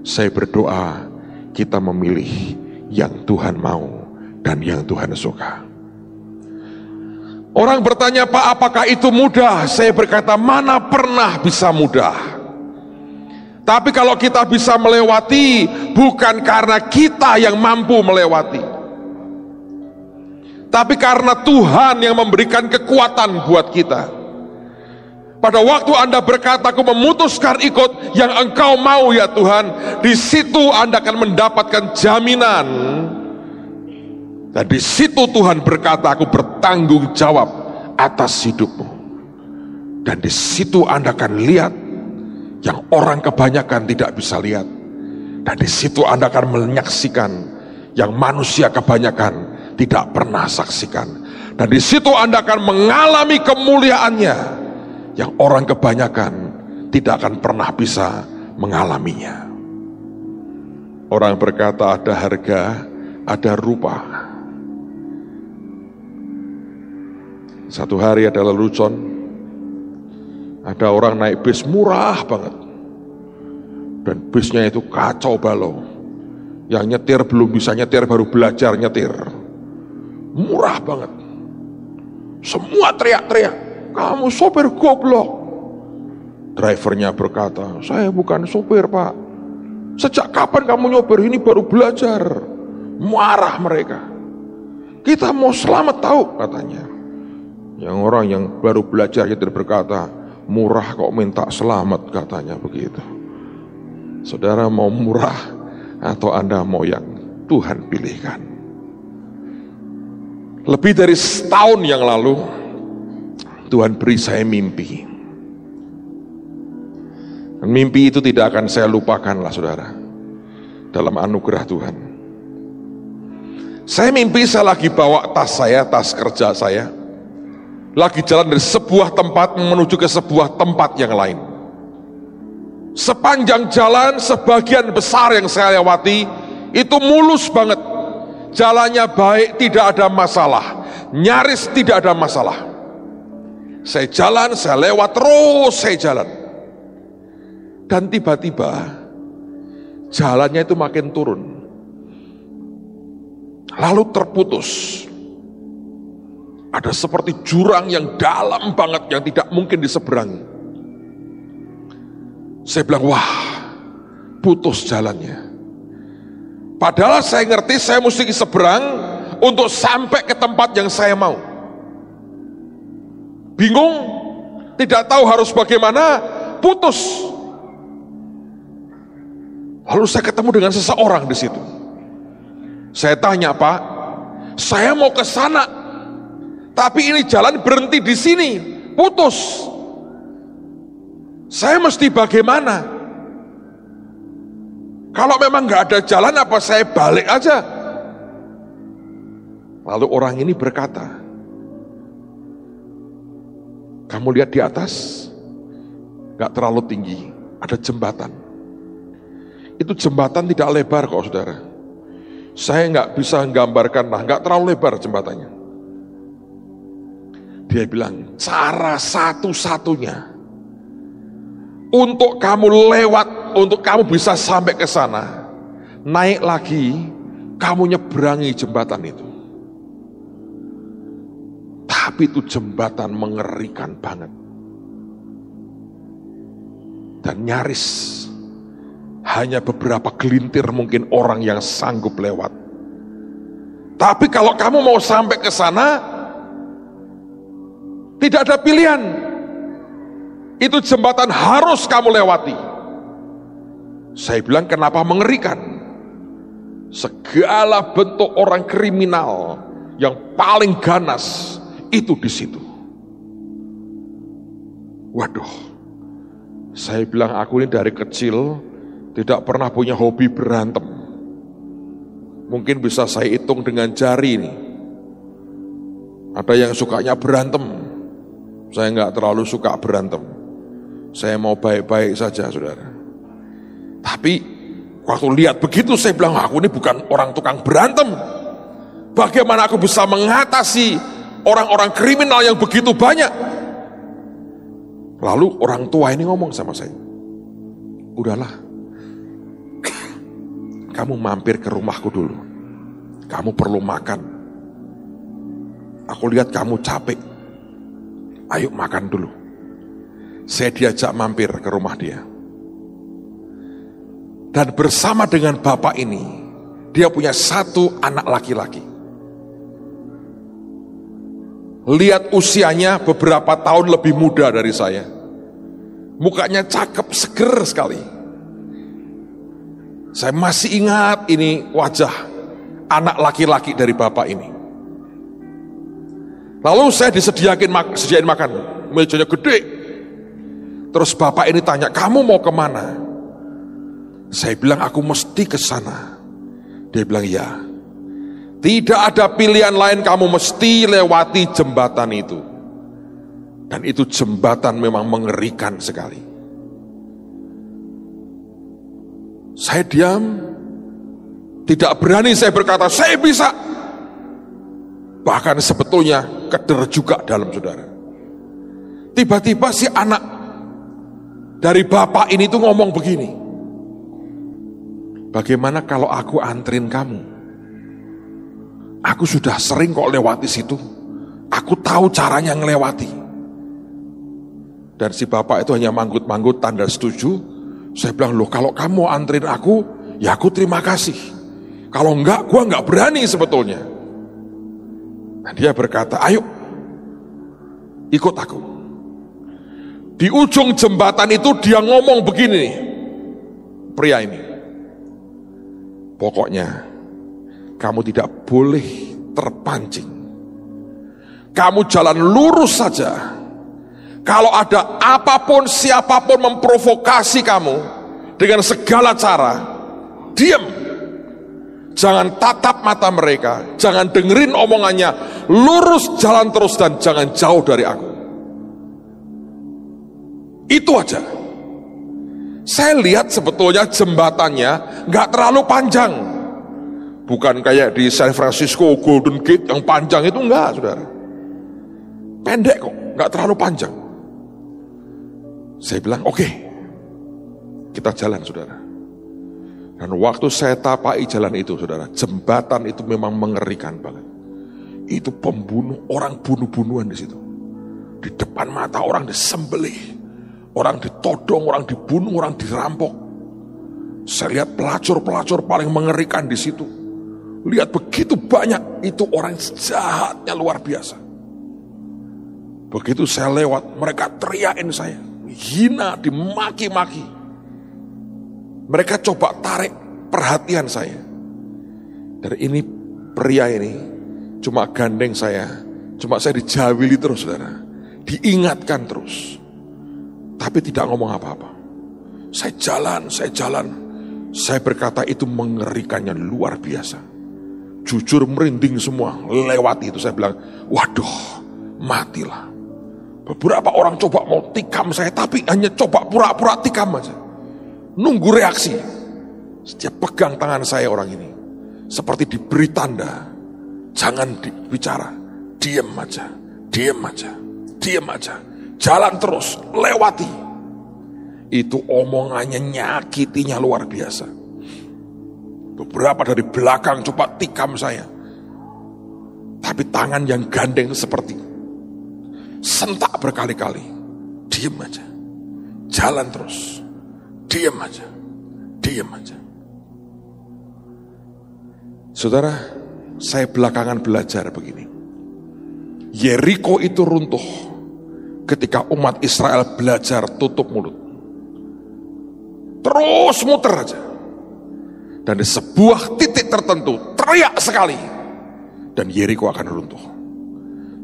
Saya berdoa kita memilih yang Tuhan mau dan yang Tuhan suka. Orang bertanya, Pak, apakah itu mudah? Saya berkata, mana pernah bisa mudah. Tapi kalau kita bisa melewati, bukan karena kita yang mampu melewati, tapi karena Tuhan yang memberikan kekuatan buat kita. Pada waktu Anda berkata, aku memutuskan ikut yang Engkau mau ya Tuhan, di situ Anda akan mendapatkan jaminan. Dan di situ Tuhan berkata, aku bertanggung jawab atas hidupmu. Dan di situ Anda akan lihat yang orang kebanyakan tidak bisa lihat. Dan di situ Anda akan menyaksikan yang manusia kebanyakan tidak pernah saksikan. Dan di situ Anda akan mengalami kemuliaannya yang orang kebanyakan tidak akan pernah bisa mengalaminya. Orang berkata ada harga, ada rupa. Satu hari ada lelucon, ada orang naik bis murah banget, dan bisnya itu kacau balau. Yang nyetir belum bisa nyetir, baru belajar nyetir. Murah banget. Semua teriak-teriak, kamu sopir goblok. Drivernya berkata, saya bukan sopir Pak. Sejak kapan kamu nyopir? Ini baru belajar. Marah mereka. Kita mau selamat tahu katanya. Yang orang yang baru belajar nyetir berkata, murah kok minta selamat katanya begitu. Saudara mau murah atau Anda mau yang Tuhan pilihkan? Lebih dari setahun yang lalu Tuhan beri saya mimpi. Dan mimpi itu tidak akan saya lupakan lah saudara. Dalam anugerah Tuhan. Saya mimpi saya lagi bawa tas saya, tas kerja saya. Lagi jalan dari sebuah tempat menuju ke sebuah tempat yang lain. Sepanjang jalan sebagian besar yang saya lewati itu mulus banget. Jalannya baik, tidak ada masalah. Nyaris tidak ada masalah. Saya jalan, saya lewat terus, saya jalan. Dan tiba-tiba jalannya itu makin turun. Lalu terputus. Ada seperti jurang yang dalam banget yang tidak mungkin diseberangi. Saya bilang, wah, putus jalannya. Padahal saya ngerti saya mesti seberang untuk sampai ke tempat yang saya mau. Bingung, tidak tahu harus bagaimana, putus. Lalu saya ketemu dengan seseorang di situ. Saya tanya, Pak, saya mau ke sana, tapi ini jalan berhenti di sini, putus. Saya mesti bagaimana? Kalau memang nggak ada jalan, apa saya balik aja? Lalu orang ini berkata, kamu lihat di atas, nggak terlalu tinggi, ada jembatan. Itu jembatan tidak lebar kok, saudara. Saya nggak bisa menggambarkan, nggak terlalu lebar jembatannya. Dia bilang, cara satu-satunya untuk kamu lewat, untuk kamu bisa sampai ke sana, naik lagi, kamu nyeberangi jembatan itu. Tapi itu jembatan mengerikan banget. Dan nyaris, hanya beberapa gelintir mungkin orang yang sanggup lewat. Tapi kalau kamu mau sampai ke sana, tidak ada pilihan. Itu jembatan harus kamu lewati. Saya bilang, kenapa mengerikan? Segala bentuk orang kriminal yang paling ganas itu di situ. Waduh, saya bilang aku ini dari kecil tidak pernah punya hobi berantem. Mungkin bisa saya hitung dengan jari ini. Ada yang sukanya berantem. Saya nggak terlalu suka berantem. Saya mau baik-baik saja, saudara. Tapi waktu lihat begitu saya bilang, aku ini bukan orang tukang berantem. Bagaimana aku bisa mengatasi orang-orang kriminal yang begitu banyak? Lalu orang tua ini ngomong sama saya, udahlah, kamu mampir ke rumahku dulu. Kamu perlu makan. Aku lihat kamu capek. Ayo makan dulu. Saya diajak mampir ke rumah dia. Dan bersama dengan bapak ini, dia punya satu anak laki-laki. Lihat usianya beberapa tahun lebih muda dari saya. Mukanya cakep, seger sekali. Saya masih ingat ini wajah anak laki-laki dari bapak ini. Lalu saya disediain makan, mejanya gede. Terus bapak ini tanya, kamu mau kemana? Saya bilang, aku mesti ke sana. Dia bilang, ya. Tidak ada pilihan lain, kamu mesti lewati jembatan itu. Dan itu jembatan memang mengerikan sekali. Saya diam, tidak berani saya berkata, saya bisa. Bahkan sebetulnya keder juga dalam, saudara. Tiba-tiba si anak dari bapak ini tuh ngomong begini, bagaimana kalau aku anterin kamu? Aku sudah sering kok lewati situ. Aku tahu caranya ngelewati. Dan si bapak itu hanya manggut-manggut tanda setuju. Saya bilang, loh kalau kamu anterin aku, ya aku terima kasih. Kalau enggak, gua enggak berani sebetulnya. Nah, dia berkata, ayo ikut aku. Di ujung jembatan itu dia ngomong begini nih, pria ini. Pokoknya kamu tidak boleh terpancing. Kamu jalan lurus saja. Kalau ada apapun, siapapun memprovokasi kamu dengan segala cara, diam. Jangan tatap mata mereka, jangan dengerin omongannya, lurus jalan terus dan jangan jauh dari aku. Itu aja. Saya lihat sebetulnya jembatannya nggak terlalu panjang. Bukan kayak di San Francisco Golden Gate yang panjang itu, enggak, saudara. Pendek kok, nggak terlalu panjang. Saya bilang, oke, kita jalan, saudara. Dan waktu saya tapai jalan itu, saudara, jembatan itu memang mengerikan banget. Itu pembunuh, orang bunuh-bunuhan di situ. Di depan mata orang disembelih. Orang ditodong, orang dibunuh, orang dirampok. Saya lihat pelacur-pelacur paling mengerikan di situ. Lihat begitu banyak, itu orang jahatnya luar biasa. Begitu saya lewat, mereka teriakin saya, hina, dimaki-maki. Mereka coba tarik perhatian saya. Dan ini pria ini cuma gandeng saya, cuma saya dijawili terus, saudara. Diingatkan terus, tapi tidak ngomong apa-apa. Saya jalan. Saya berkata itu mengerikannya luar biasa. Jujur merinding semua, lewati itu. Saya bilang, waduh, matilah. Beberapa orang coba mau tikam saya, tapi hanya coba pura-pura tikam aja. Nunggu reaksi. Dia pegang tangan saya orang ini. Seperti diberi tanda, jangan bicara, diam aja. Jalan terus, lewati. Itu omongannya nyakitinya luar biasa. Beberapa dari belakang coba tikam saya. Tapi tangan yang gandeng seperti sentak berkali-kali. Diam aja. Jalan terus. Diam aja. Saudara, saya belakangan belajar begini. Yeriko itu runtuh ketika umat Israel belajar tutup mulut. Terus muter aja. Dan di sebuah titik tertentu teriak sekali, dan Yeriko akan runtuh.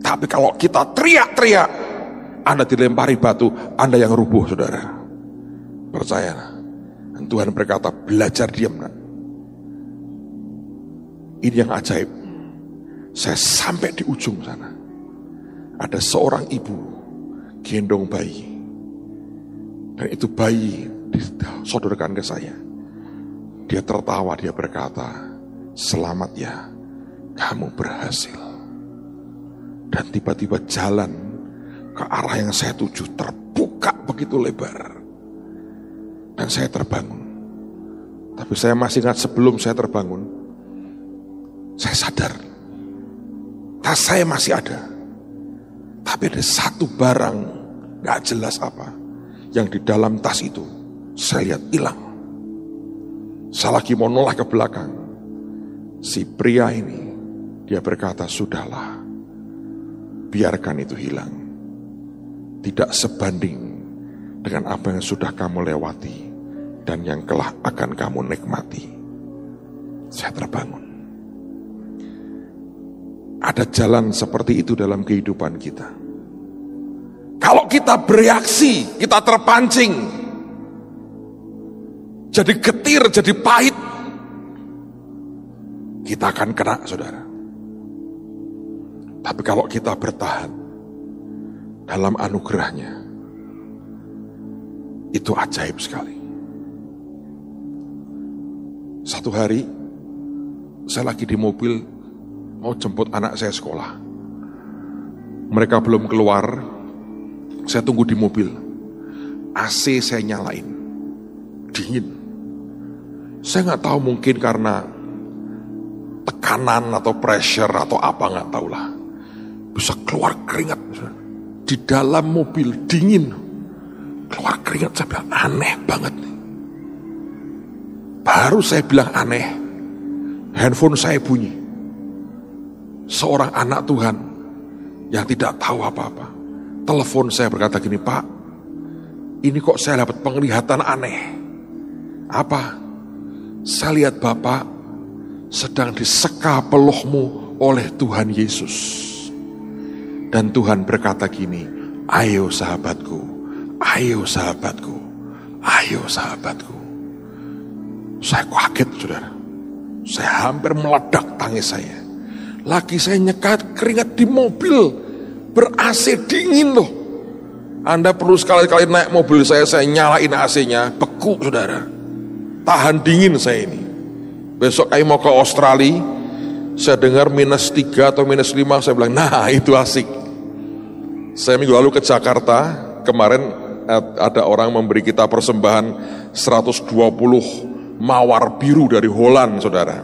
Tapi kalau kita teriak-teriak, Anda dilempari batu, Anda yang rubuh, saudara. Percayalah. Dan Tuhan berkata, belajar diam. Ini yang ajaib. Saya sampai di ujung sana. Ada seorang ibu gendong bayi. Dan itu bayi disodorkan ke saya. Dia tertawa, dia berkata, selamat ya, kamu berhasil. Dan tiba-tiba jalan ke arah yang saya tuju terbuka begitu lebar. Dan saya terbangun. Tapi saya masih ingat sebelum saya terbangun, saya sadar tas saya masih ada. Tapi ada satu barang gak jelas apa yang di dalam tas itu saya lihat hilang. Saya lagi mau noleh ke belakang. Si pria ini, dia berkata, sudahlah, biarkan itu hilang. Tidak sebanding dengan apa yang sudah kamu lewati dan yang kelak akan kamu nikmati. Saya terbangun. Ada jalan seperti itu dalam kehidupan kita. Kalau kita bereaksi, kita terpancing, jadi getir, jadi pahit, kita akan kena, saudara. Tapi kalau kita bertahan dalam anugerahnya, itu ajaib sekali. Satu hari, saya lagi di mobil, mau jemput anak saya sekolah. Mereka belum keluar, saya tunggu di mobil. AC saya nyalain, dingin. Saya nggak tahu, mungkin karena tekanan atau pressure atau apa, nggak tahu lah. Bisa keluar keringat di dalam mobil, dingin, keluar keringat. Saya bilang aneh banget. Baru saya bilang aneh, handphone saya bunyi. Seorang anak Tuhan yang tidak tahu apa-apa telepon saya, berkata gini, Pak, ini kok saya dapat penglihatan aneh. Apa? Saya lihat Bapak sedang diseka peluhmu oleh Tuhan Yesus. Dan Tuhan berkata gini, ayo sahabatku, ayo sahabatku, ayo sahabatku. Saya kaget, saudara. Saya hampir meledak tangis saya. Lagi saya nyekat keringat di mobil, ber-AC dingin loh. Anda perlu sekali-kali naik mobil saya nyalain AC-nya, beku, saudara. Tahan dingin saya ini. Besok saya mau ke Australia, saya dengar -3 atau -5, saya bilang, nah itu asik. Saya minggu lalu ke Jakarta, kemarin ada orang memberi kita persembahan 120 mawar biru dari Holland, saudara.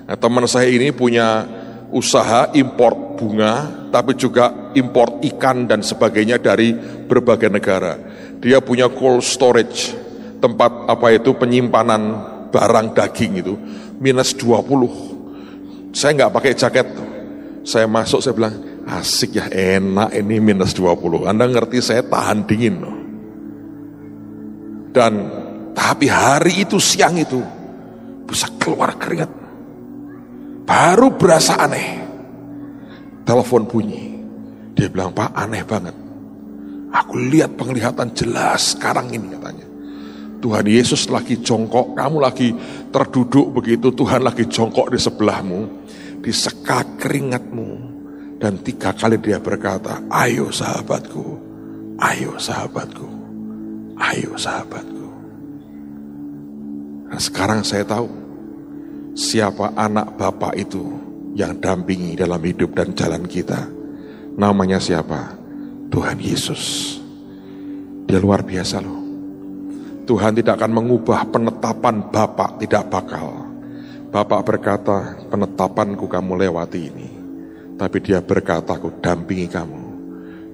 Nah, teman saya ini punya usaha import bunga, tapi juga import ikan dan sebagainya dari berbagai negara. Dia punya cold storage, tempat penyimpanan barang daging itu minus 20. Saya nggak pakai jaket. Saya masuk, saya bilang, asik ya, enak ini minus 20. Anda ngerti saya tahan dingin loh. Tapi hari itu, siang itu, bisa keluar keringat. Baru berasa aneh. Telepon bunyi. Dia bilang, Pak, aneh banget. Aku lihat penglihatan jelas sekarang ini, katanya. Tuhan Yesus lagi jongkok, kamu lagi terduduk begitu, Tuhan lagi jongkok di sebelahmu, diseka keringatmu, dan 3 kali dia berkata, ayo sahabatku, ayo sahabatku, ayo sahabatku. Nah, sekarang saya tahu siapa anak Bapa itu yang dampingi dalam hidup dan jalan kita. Namanya siapa? Tuhan Yesus. Dia luar biasa loh. Tuhan tidak akan mengubah penetapan Bapak, tidak bakal. Bapak berkata, penetapanku kamu lewati ini. Tapi dia berkata, aku dampingi kamu.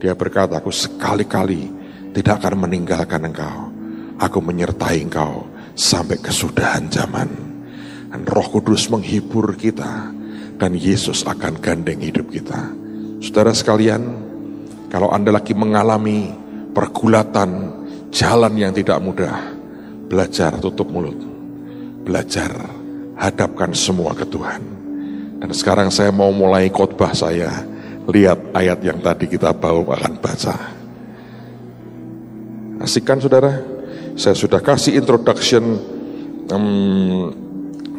Dia berkata, aku sekali-kali tidak akan meninggalkan engkau. Aku menyertai engkau sampai kesudahan zaman. Dan Roh Kudus menghibur kita. Dan Yesus akan gandeng hidup kita. Saudara sekalian, kalau Anda lagi mengalami pergulatan, jalan yang tidak mudah, belajar tutup mulut, belajar hadapkan semua ke Tuhan. Dan sekarang saya mau mulai khotbah saya. Lihat ayat yang tadi kita baru akan baca. Asik kan saudara? Saya sudah kasih introduction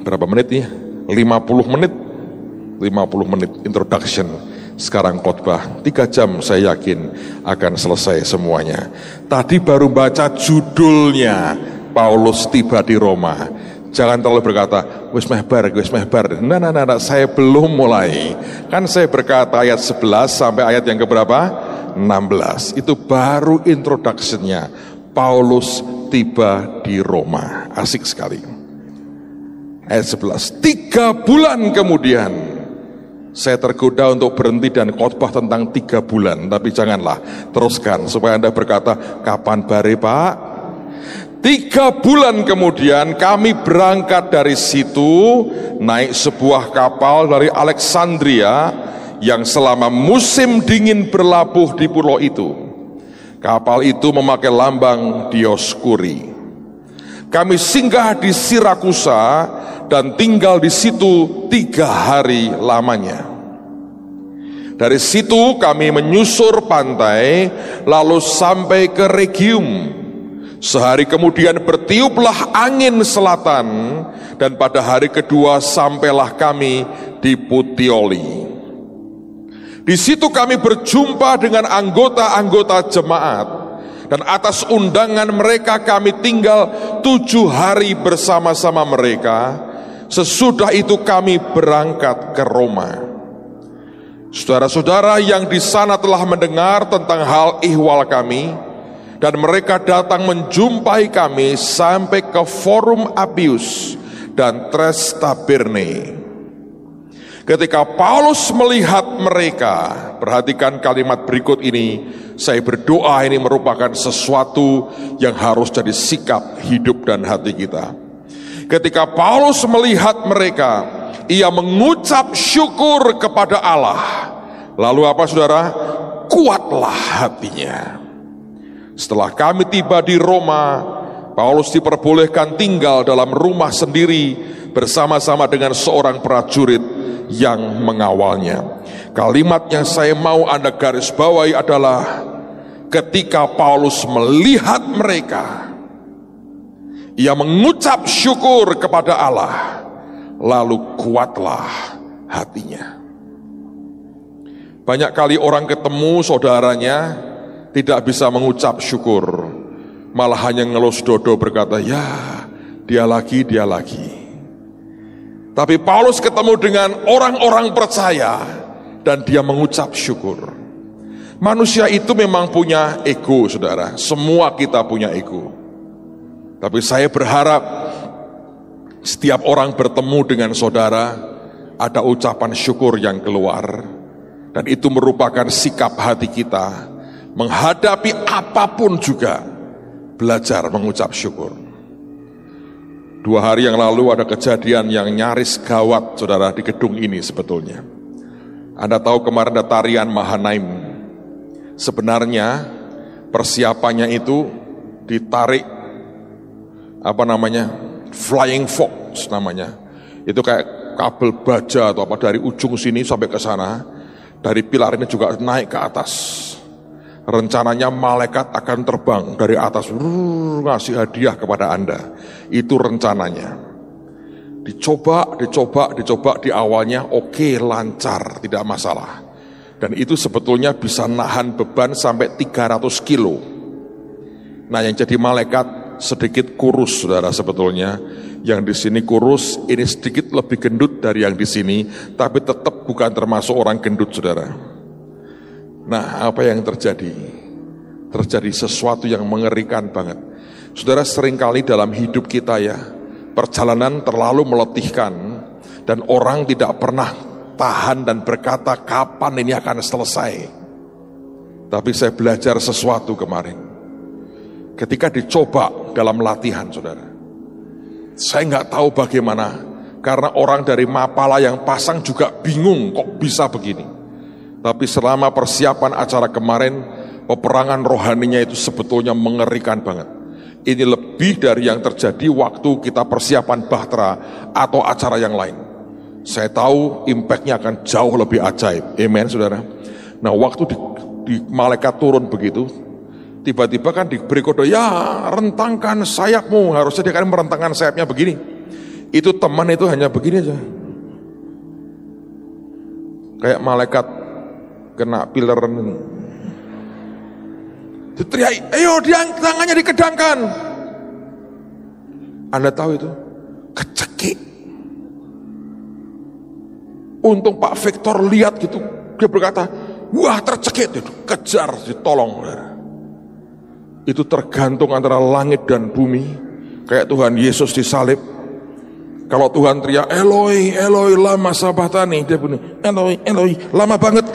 berapa menit nih? 50 menit. 50 menit introduction. Sekarang khotbah 3 jam, saya yakin akan selesai semuanya. Tadi baru baca judulnya, Paulus tiba di Roma. Jangan terlalu berkata, wis meh bar. Nah, saya belum mulai. Kan saya berkata ayat 11 sampai ayat yang keberapa? 16. Itu baru introduction-nya. Paulus tiba di Roma. Asik sekali. Ayat 11. 3 bulan kemudian, saya tergoda untuk berhenti dan khotbah tentang 3 bulan. Tapi janganlah, teruskan supaya Anda berkata, kapan bare Pak? 3 bulan kemudian kami berangkat dari situ, naik sebuah kapal dari Alexandria yang selama musim dingin berlabuh di pulau itu. Kapal itu memakai lambang Dioskuri. Kami singgah di Sirakusa dan tinggal di situ 3 hari lamanya. Dari situ kami menyusur pantai lalu sampai ke Regium. Sehari kemudian bertiuplah angin selatan dan pada hari kedua sampailah kami di Puteoli. Di situ kami berjumpa dengan anggota-anggota jemaat dan atas undangan mereka kami tinggal 7 hari bersama-sama mereka. Sesudah itu kami berangkat ke Roma. Saudara-saudara yang di sana telah mendengar tentang hal ihwal kami, dan mereka datang menjumpai kami sampai ke Forum Apius dan Tres Taberne. Ketika Paulus melihat mereka, perhatikan kalimat berikut ini, saya berdoa ini merupakan sesuatu yang harus jadi sikap hidup dan hati kita. Ketika Paulus melihat mereka, ia mengucap syukur kepada Allah. Lalu apa saudara? Kuatlah hatinya. Setelah kami tiba di Roma, Paulus diperbolehkan tinggal dalam rumah sendiri bersama-sama dengan seorang prajurit yang mengawalnya. Kalimat yang saya mau Anda garis bawahi adalah ketika Paulus melihat mereka, ia mengucap syukur kepada Allah, lalu kuatlah hatinya. Banyak kali orang ketemu saudaranya tidak bisa mengucap syukur, malah hanya ngelus dodo berkata, ya dia lagi. Tapi Paulus ketemu dengan orang-orang percaya dan dia mengucap syukur. Manusia itu memang punya ego saudara, semua kita punya ego. Tapi saya berharap setiap orang bertemu dengan saudara ada ucapan syukur yang keluar, dan itu merupakan sikap hati kita menghadapi apapun juga, belajar mengucap syukur. 2 hari yang lalu ada kejadian yang nyaris gawat, saudara, di gedung ini sebetulnya. Anda tahu kemarin ada tarian Mahanaim. Sebenarnya persiapannya itu ditarik, Flying Fox namanya. Itu kayak kabel baja atau apa dari ujung sini sampai ke sana. Dari pilar ini juga naik ke atas. Rencananya malaikat akan terbang dari atas, ngasih hadiah kepada Anda. Itu rencananya. Dicoba di awalnya oke, lancar, tidak masalah. Dan itu sebetulnya bisa nahan beban sampai 300 kilo. Nah, yang jadi malaikat sedikit kurus, saudara, sebetulnya. Yang di sini kurus, ini sedikit lebih gendut dari yang di sini, tapi tetap bukan termasuk orang gendut, saudara. Nah, apa yang terjadi? Terjadi sesuatu yang mengerikan banget. Saudara, seringkali dalam hidup kita ya, perjalanan terlalu meletihkan, dan orang tidak pernah tahan dan berkata kapan ini akan selesai. Tapi saya belajar sesuatu kemarin. Ketika dicoba dalam latihan, saudara, saya nggak tahu bagaimana, karena orang dari Mapala yang pasang juga bingung kok bisa begini. Tapi selama persiapan acara kemarin, peperangan rohaninya itu sebetulnya mengerikan banget. Ini lebih dari yang terjadi waktu kita persiapan Bahtera atau acara yang lain. Saya tahu impact-nya akan jauh lebih ajaib. Amen, saudara. Nah, waktu di malaikat turun begitu, tiba-tiba kan diberi kode, ya rentangkan sayapmu. Harusnya dia kan merentangkan sayapnya begini. Itu teman itu hanya begini aja. Kayak malaikat kena pilar. Diteriak, ayo tangannya dikedangkan. Anda tahu itu? Kecekik. Untung Pak Victor lihat gitu. Dia berkata, wah tercekik. Kejar, ditolong. Itu tergantung antara langit dan bumi. Kayak Tuhan Yesus disalib. Kalau Tuhan teriak, Eloi, Eloi, lama sabachthani. Dia bunyi, Eloi, Eloi, lama banget.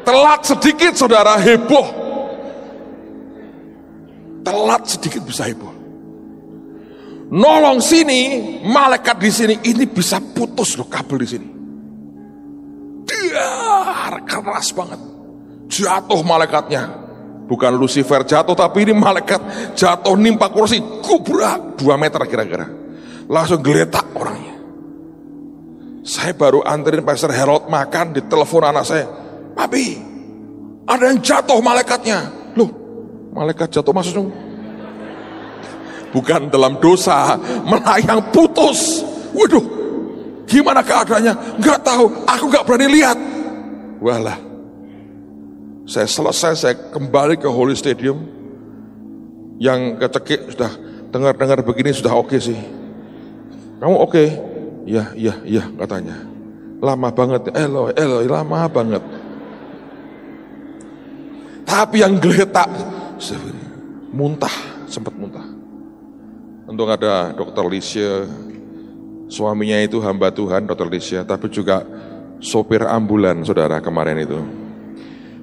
Telat sedikit, saudara, heboh. Telat sedikit bisa heboh. Nolong sini, malaikat di sini, ini bisa putus loh kabel di sini. Dia keras banget. Jatuh malaikatnya. Bukan Lucifer jatuh, tapi ini malaikat jatuh nimpa kursi, gubrak 2 meter kira-kira. Langsung geletak orangnya. Saya baru anterin Pastor Harold makan, ditelepon anak saya, Papi, ada yang jatuh malaikatnya. Loh, malaikat jatuh maksudnya? Bukan dalam dosa, melayang putus. Waduh, gimana keadaannya? Gak tahu, aku gak berani lihat. Walah, saya selesai, saya kembali ke Holy Stadium. Yang kecekik sudah dengar begini sudah oke sih. Kamu oke? Iya katanya. Lama banget, Eloi, lama banget. Tapi yang geletak, sempat muntah. Untung ada Dr. Lisha, suaminya itu hamba Tuhan, Dr. Lisha, tapi juga sopir ambulan, saudara, kemarin itu.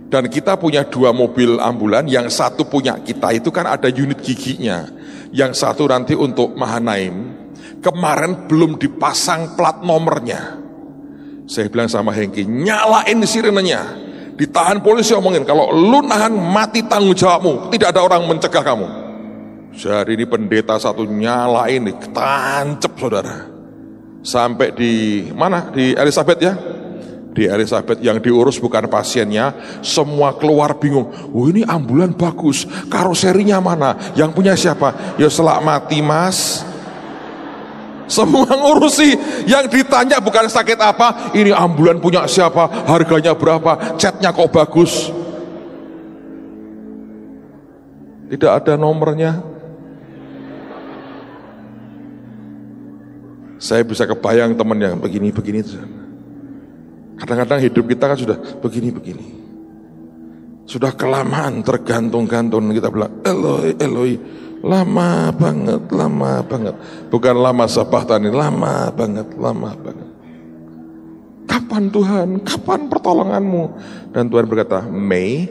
Dan kita punya 2 mobil ambulan, yang satu punya kita itu kan ada unit giginya, yang satu nanti untuk Mahanaim. Kemarin belum dipasang plat nomornya. Saya bilang sama Hengki, nyalain sirenenya. Ditahan polisi, omongin, kalau lu nahan mati tanggung jawabmu, tidak ada orang mencegah kamu. Jadi ini pendeta satu nyalain, tancep, saudara. Sampai di mana? Di Elizabeth ya. Di Elizabeth, yang diurus bukan pasiennya, semua keluar bingung. Oh, ini ambulan bagus, karoserinya mana? Yang punya siapa? Ya selak mati, Mas. Semua ngurusi, yang ditanya bukan sakit apa, ini ambulan punya siapa, harganya berapa, catnya kok bagus. Tidak ada nomornya. Saya bisa kebayang teman yang begini-begini. Kadang-kadang hidup kita kan sudah begini-begini. Sudah kelamaan tergantung-gantung, kita bilang, Eloi, Eloi. Lama banget. Bukan lama sabachthani, lama banget. Kapan Tuhan? Kapan pertolonganmu? Dan Tuhan berkata, Mei.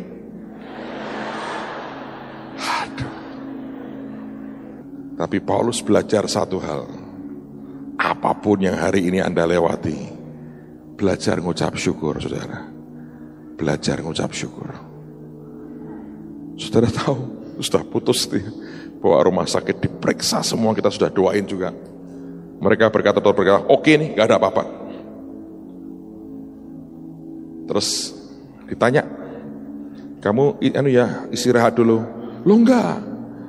Aduh. Tapi Paulus belajar satu hal. Apapun yang hari ini Anda lewati, belajar ngucap syukur, saudara. Belajar ngucap syukur. Saudara tahu, sudah putus nih, bawa rumah sakit, diperiksa semua, kita sudah doain juga. Mereka berkata, oke nih, gak ada apa-apa. Terus ditanya, kamu istirahat dulu. Loh enggak,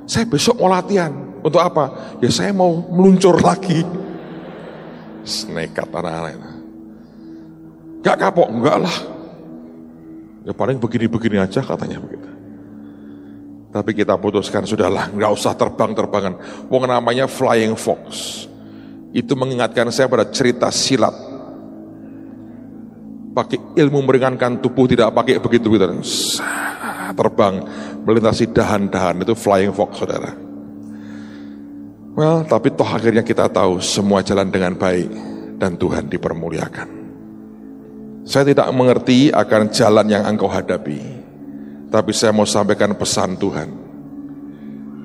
saya besok mau latihan. Untuk apa? Ya saya mau meluncur lagi. Nekat anak-anak. Gak kapok? Enggak lah. Ya paling begini-begini aja katanya begitu. Tapi kita putuskan, sudahlah, nggak usah terbang-terbangan. Wong namanya flying fox. Itu mengingatkan saya pada cerita silat. Pakai ilmu meringankan tubuh, tidak pakai begitu. Terbang melintasi dahan-dahan, itu flying fox, saudara. Well, tapi toh akhirnya kita tahu semua jalan dengan baik dan Tuhan dipermuliakan. Saya tidak mengerti akan jalan yang engkau hadapi, tapi saya mau sampaikan pesan Tuhan.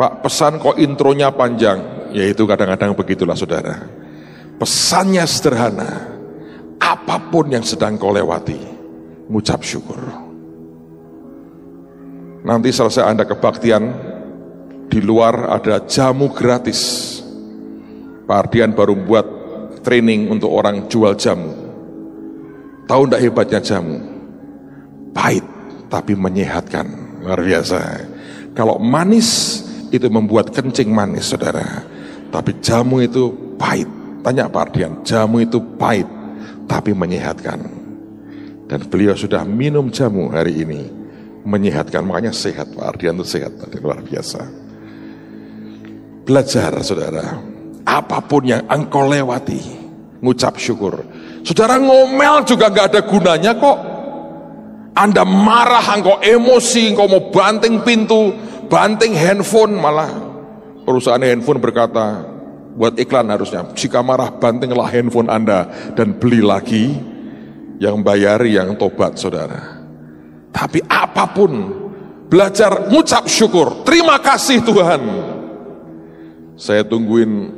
Pak, pesan kok intronya panjang, yaitu kadang-kadang begitulah saudara. Pesannya sederhana, apapun yang sedang kau lewati, ngucap syukur. Nanti selesai Anda kebaktian, di luar ada jamu gratis. Pak Ardian baru buat training untuk orang jual jamu. Tahu enggak hebatnya jamu? Pahit tapi menyehatkan, luar biasa. Kalau manis itu membuat kencing manis, saudara. Tapi jamu itu pahit. Tanya Pak Ardian, jamu itu pahit tapi menyehatkan. Dan beliau sudah minum jamu hari ini, menyehatkan, makanya sehat. Pak Ardian itu sehat, luar biasa. Belajar, saudara, apapun yang engkau lewati, ngucap syukur. Saudara, ngomel juga gak ada gunanya kok. Anda marah, engkau emosi, engkau mau banting pintu, banting handphone, malah perusahaan handphone berkata, buat iklan harusnya, jika marah bantinglah handphone Anda dan beli lagi, yang bayari yang tobat, saudara. Tapi apapun, belajar ngucap syukur, terima kasih Tuhan. Saya tungguin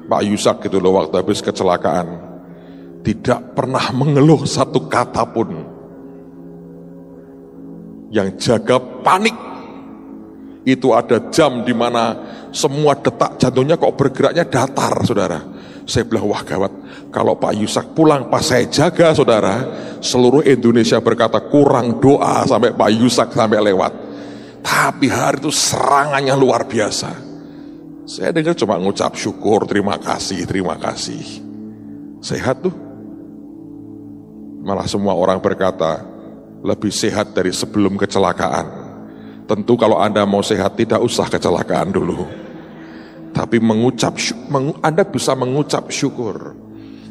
Pak Yusak gitu loh waktu habis kecelakaan. Tidak pernah mengeluh satu kata pun. Yang jaga panik. Itu ada jam di mana semua detak jantungnya kok bergeraknya datar, saudara. Saya bilang, wah gawat. Kalau Pak Yusak pulang pas saya jaga, saudara, seluruh Indonesia berkata kurang doa sampai Pak Yusak sampai lewat. Tapi hari itu serangannya luar biasa. Saya dengar cuma ngucap syukur, terima kasih, terima kasih. Sehat tuh. Malah semua orang berkata, lebih sehat dari sebelum kecelakaan. Tentu kalau Anda mau sehat, tidak usah kecelakaan dulu. Tapi Anda bisa mengucap syukur.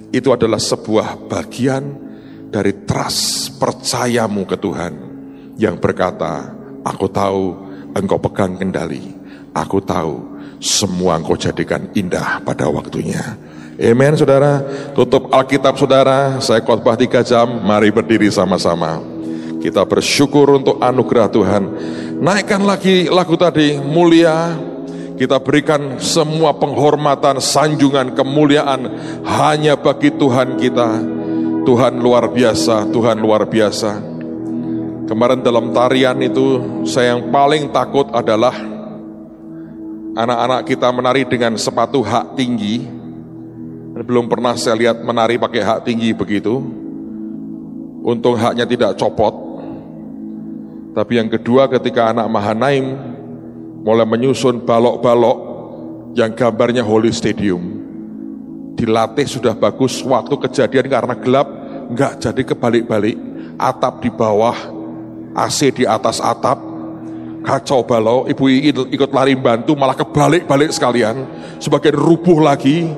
Itu adalah sebuah bagian dari trust, percayamu ke Tuhan. Yang berkata, aku tahu engkau pegang kendali. Aku tahu semua engkau jadikan indah pada waktunya. Amen, saudara. Tutup Alkitab, saudara. Saya khotbah 3 jam. Mari berdiri sama-sama. Kita bersyukur untuk anugerah Tuhan. Naikkan lagi lagu tadi, mulia. Kita berikan semua penghormatan, sanjungan, kemuliaan hanya bagi Tuhan kita. Tuhan luar biasa, Tuhan luar biasa. Kemarin dalam tarian itu, saya yang paling takut adalah anak-anak kita menari dengan sepatu hak tinggi. Belum pernah saya lihat menari pakai hak tinggi begitu. Untung haknya tidak copot. Tapi yang kedua, ketika anak Mahanaim mulai menyusun balok-balok yang gambarnya Holy Stadium, dilatih sudah bagus, waktu kejadian karena gelap enggak jadi kebalik-balik, atap di bawah, AC di atas atap, kacau balau. Ibu ikut lari bantu, malah kebalik-balik sekalian, sebagian rubuh lagi.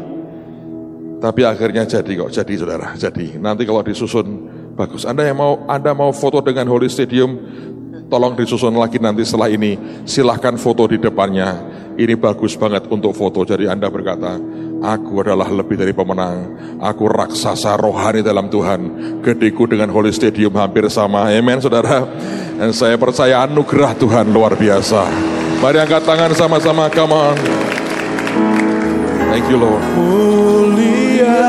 Tapi akhirnya jadi kok, jadi saudara, jadi. Nanti kalau disusun bagus. Anda mau foto dengan Holy Stadium, tolong disusun lagi nanti setelah ini. Silahkan foto di depannya. Ini bagus banget untuk foto. Jadi Anda berkata, aku adalah lebih dari pemenang. Aku raksasa rohani dalam Tuhan. Gedeku dengan Holy Stadium hampir sama. Amen, saudara. Dan saya percaya anugerah Tuhan luar biasa. Mari angkat tangan sama-sama, come on. Thank you Lord. Mulia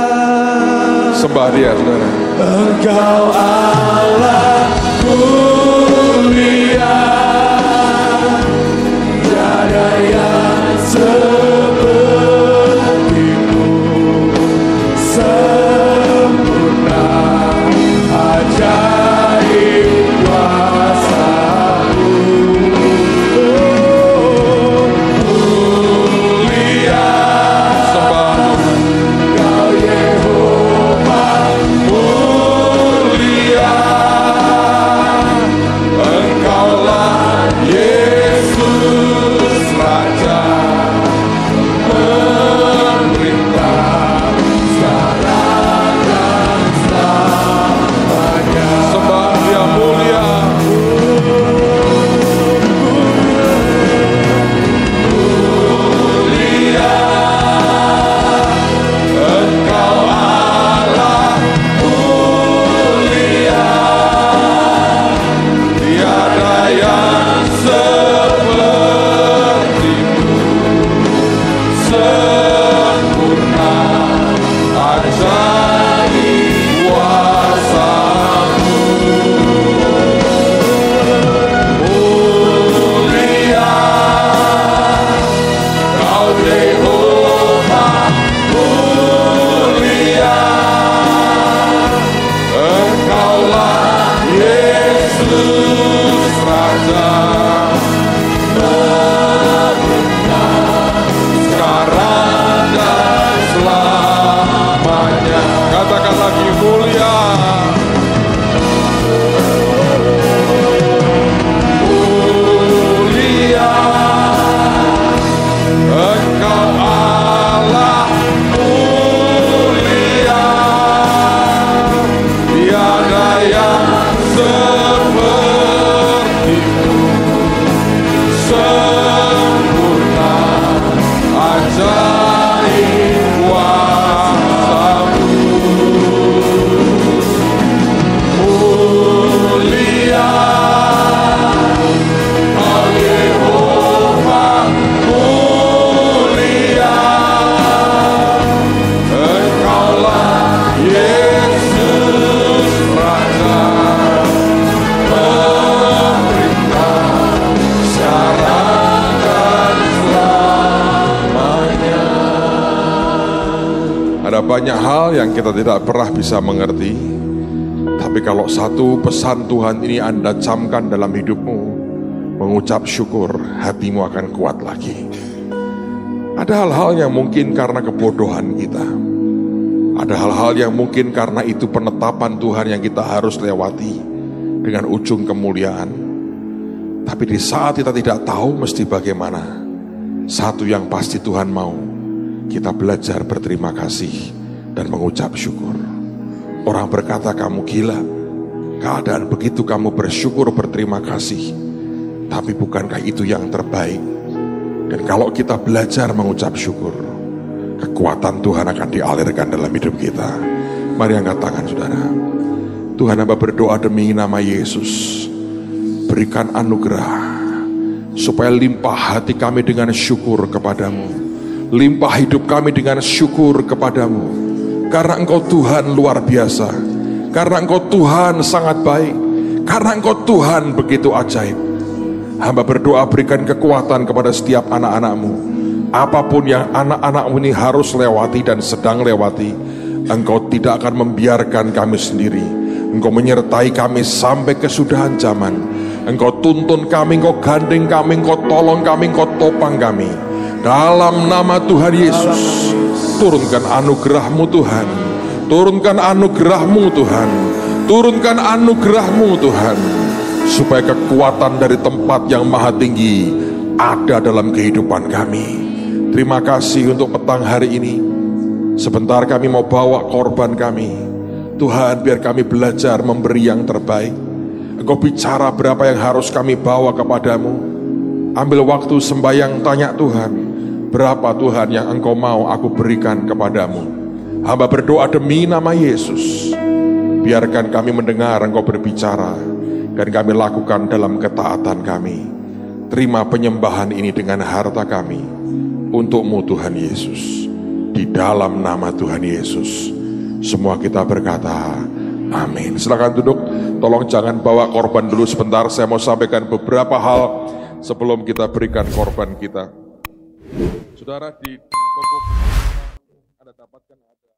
Sembah dia saudara. Engkau Allah mulia, tiada yang sepertimu, sempurna ajaib kuasa-Mu. Mulia Sembah Engkau Yehova, mulia Engkaulah Yesus Raja, memerintah sekarang dan selamanya. Sembah dia mulia. Mulia Engkau Allah mulia, tiada yang sepertimu, sempurna ajaib kuasa-Mu. Mulia Kau Yehova, mulia Engkaulah Yesus Raja, memerintah sekarang dan selamanya. Katakan lagi mulia. Mulia Engkau Allah mulia, tiada yang sepertimu, sempurna ajaib kuasa-Mu. Mulia Kau Yehova, mulia Engkaulah Yesus Raja, memerintah sekarang dan selamanya. Ada banyak hal yang kita tidak pernah bisa mengerti, tapi kalau satu pesan Tuhan ini Anda camkan dalam hidupmu, mengucap syukur, hatimu akan kuat lagi. Ada hal-hal yang mungkin karena kebodohan kita, ada hal-hal yang mungkin karena itu penetapan Tuhan yang kita harus lewati dengan ujung kemuliaan. Tapi di saat kita tidak tahu mesti bagaimana, satu yang pasti Tuhan mau kita belajar berterima kasih dan mengucap syukur. Orang berkata kamu gila, keadaan begitu kamu bersyukur berterima kasih, tapi bukankah itu yang terbaik? Dan kalau kita belajar mengucap syukur, kekuatan Tuhan akan dialirkan dalam hidup kita. Mari angkat tangan saudara. Tuhan, hamba berdoa demi nama Yesus, berikan anugerah supaya limpah hati kami dengan syukur kepadamu, limpah hidup kami dengan syukur kepadamu, karena Engkau Tuhan luar biasa, karena Engkau Tuhan sangat baik, karena Engkau Tuhan begitu ajaib. Hamba berdoa berikan kekuatan kepada setiap anak-anak-Mu. Apapun yang anak-anak-Mu ini harus lewati dan sedang lewati, Engkau tidak akan membiarkan kami sendiri. Engkau menyertai kami sampai kesudahan zaman. Engkau tuntun kami, Engkau gandeng kami, Engkau tolong kami, Engkau topang kami. Dalam nama Tuhan Yesus, turunkan anugerah-Mu Tuhan, turunkan anugerah-Mu Tuhan, turunkan anugerah-Mu Tuhan, supaya kekuatan dari tempat yang maha tinggi ada dalam kehidupan kami. Terima kasih untuk petang hari ini. Sebentar kami mau bawa korban kami. Tuhan, biar kami belajar memberi yang terbaik. Engkau bicara berapa yang harus kami bawa kepadamu. Ambil waktu sembahyang, tanya Tuhan, berapa Tuhan yang Engkau mau aku berikan kepadamu. Hamba berdoa demi nama Yesus, biarkan kami mendengar Engkau berbicara, dan kami lakukan dalam ketaatan kami. Terima penyembahan ini dengan harta kami, untuk-Mu Tuhan Yesus. di dalam nama Tuhan Yesus. Semua kita berkata, amin. Silakan duduk, tolong jangan bawa korban dulu sebentar. Saya mau sampaikan beberapa hal sebelum kita berikan korban kita. Saudara, di toko Anda dapatkan ada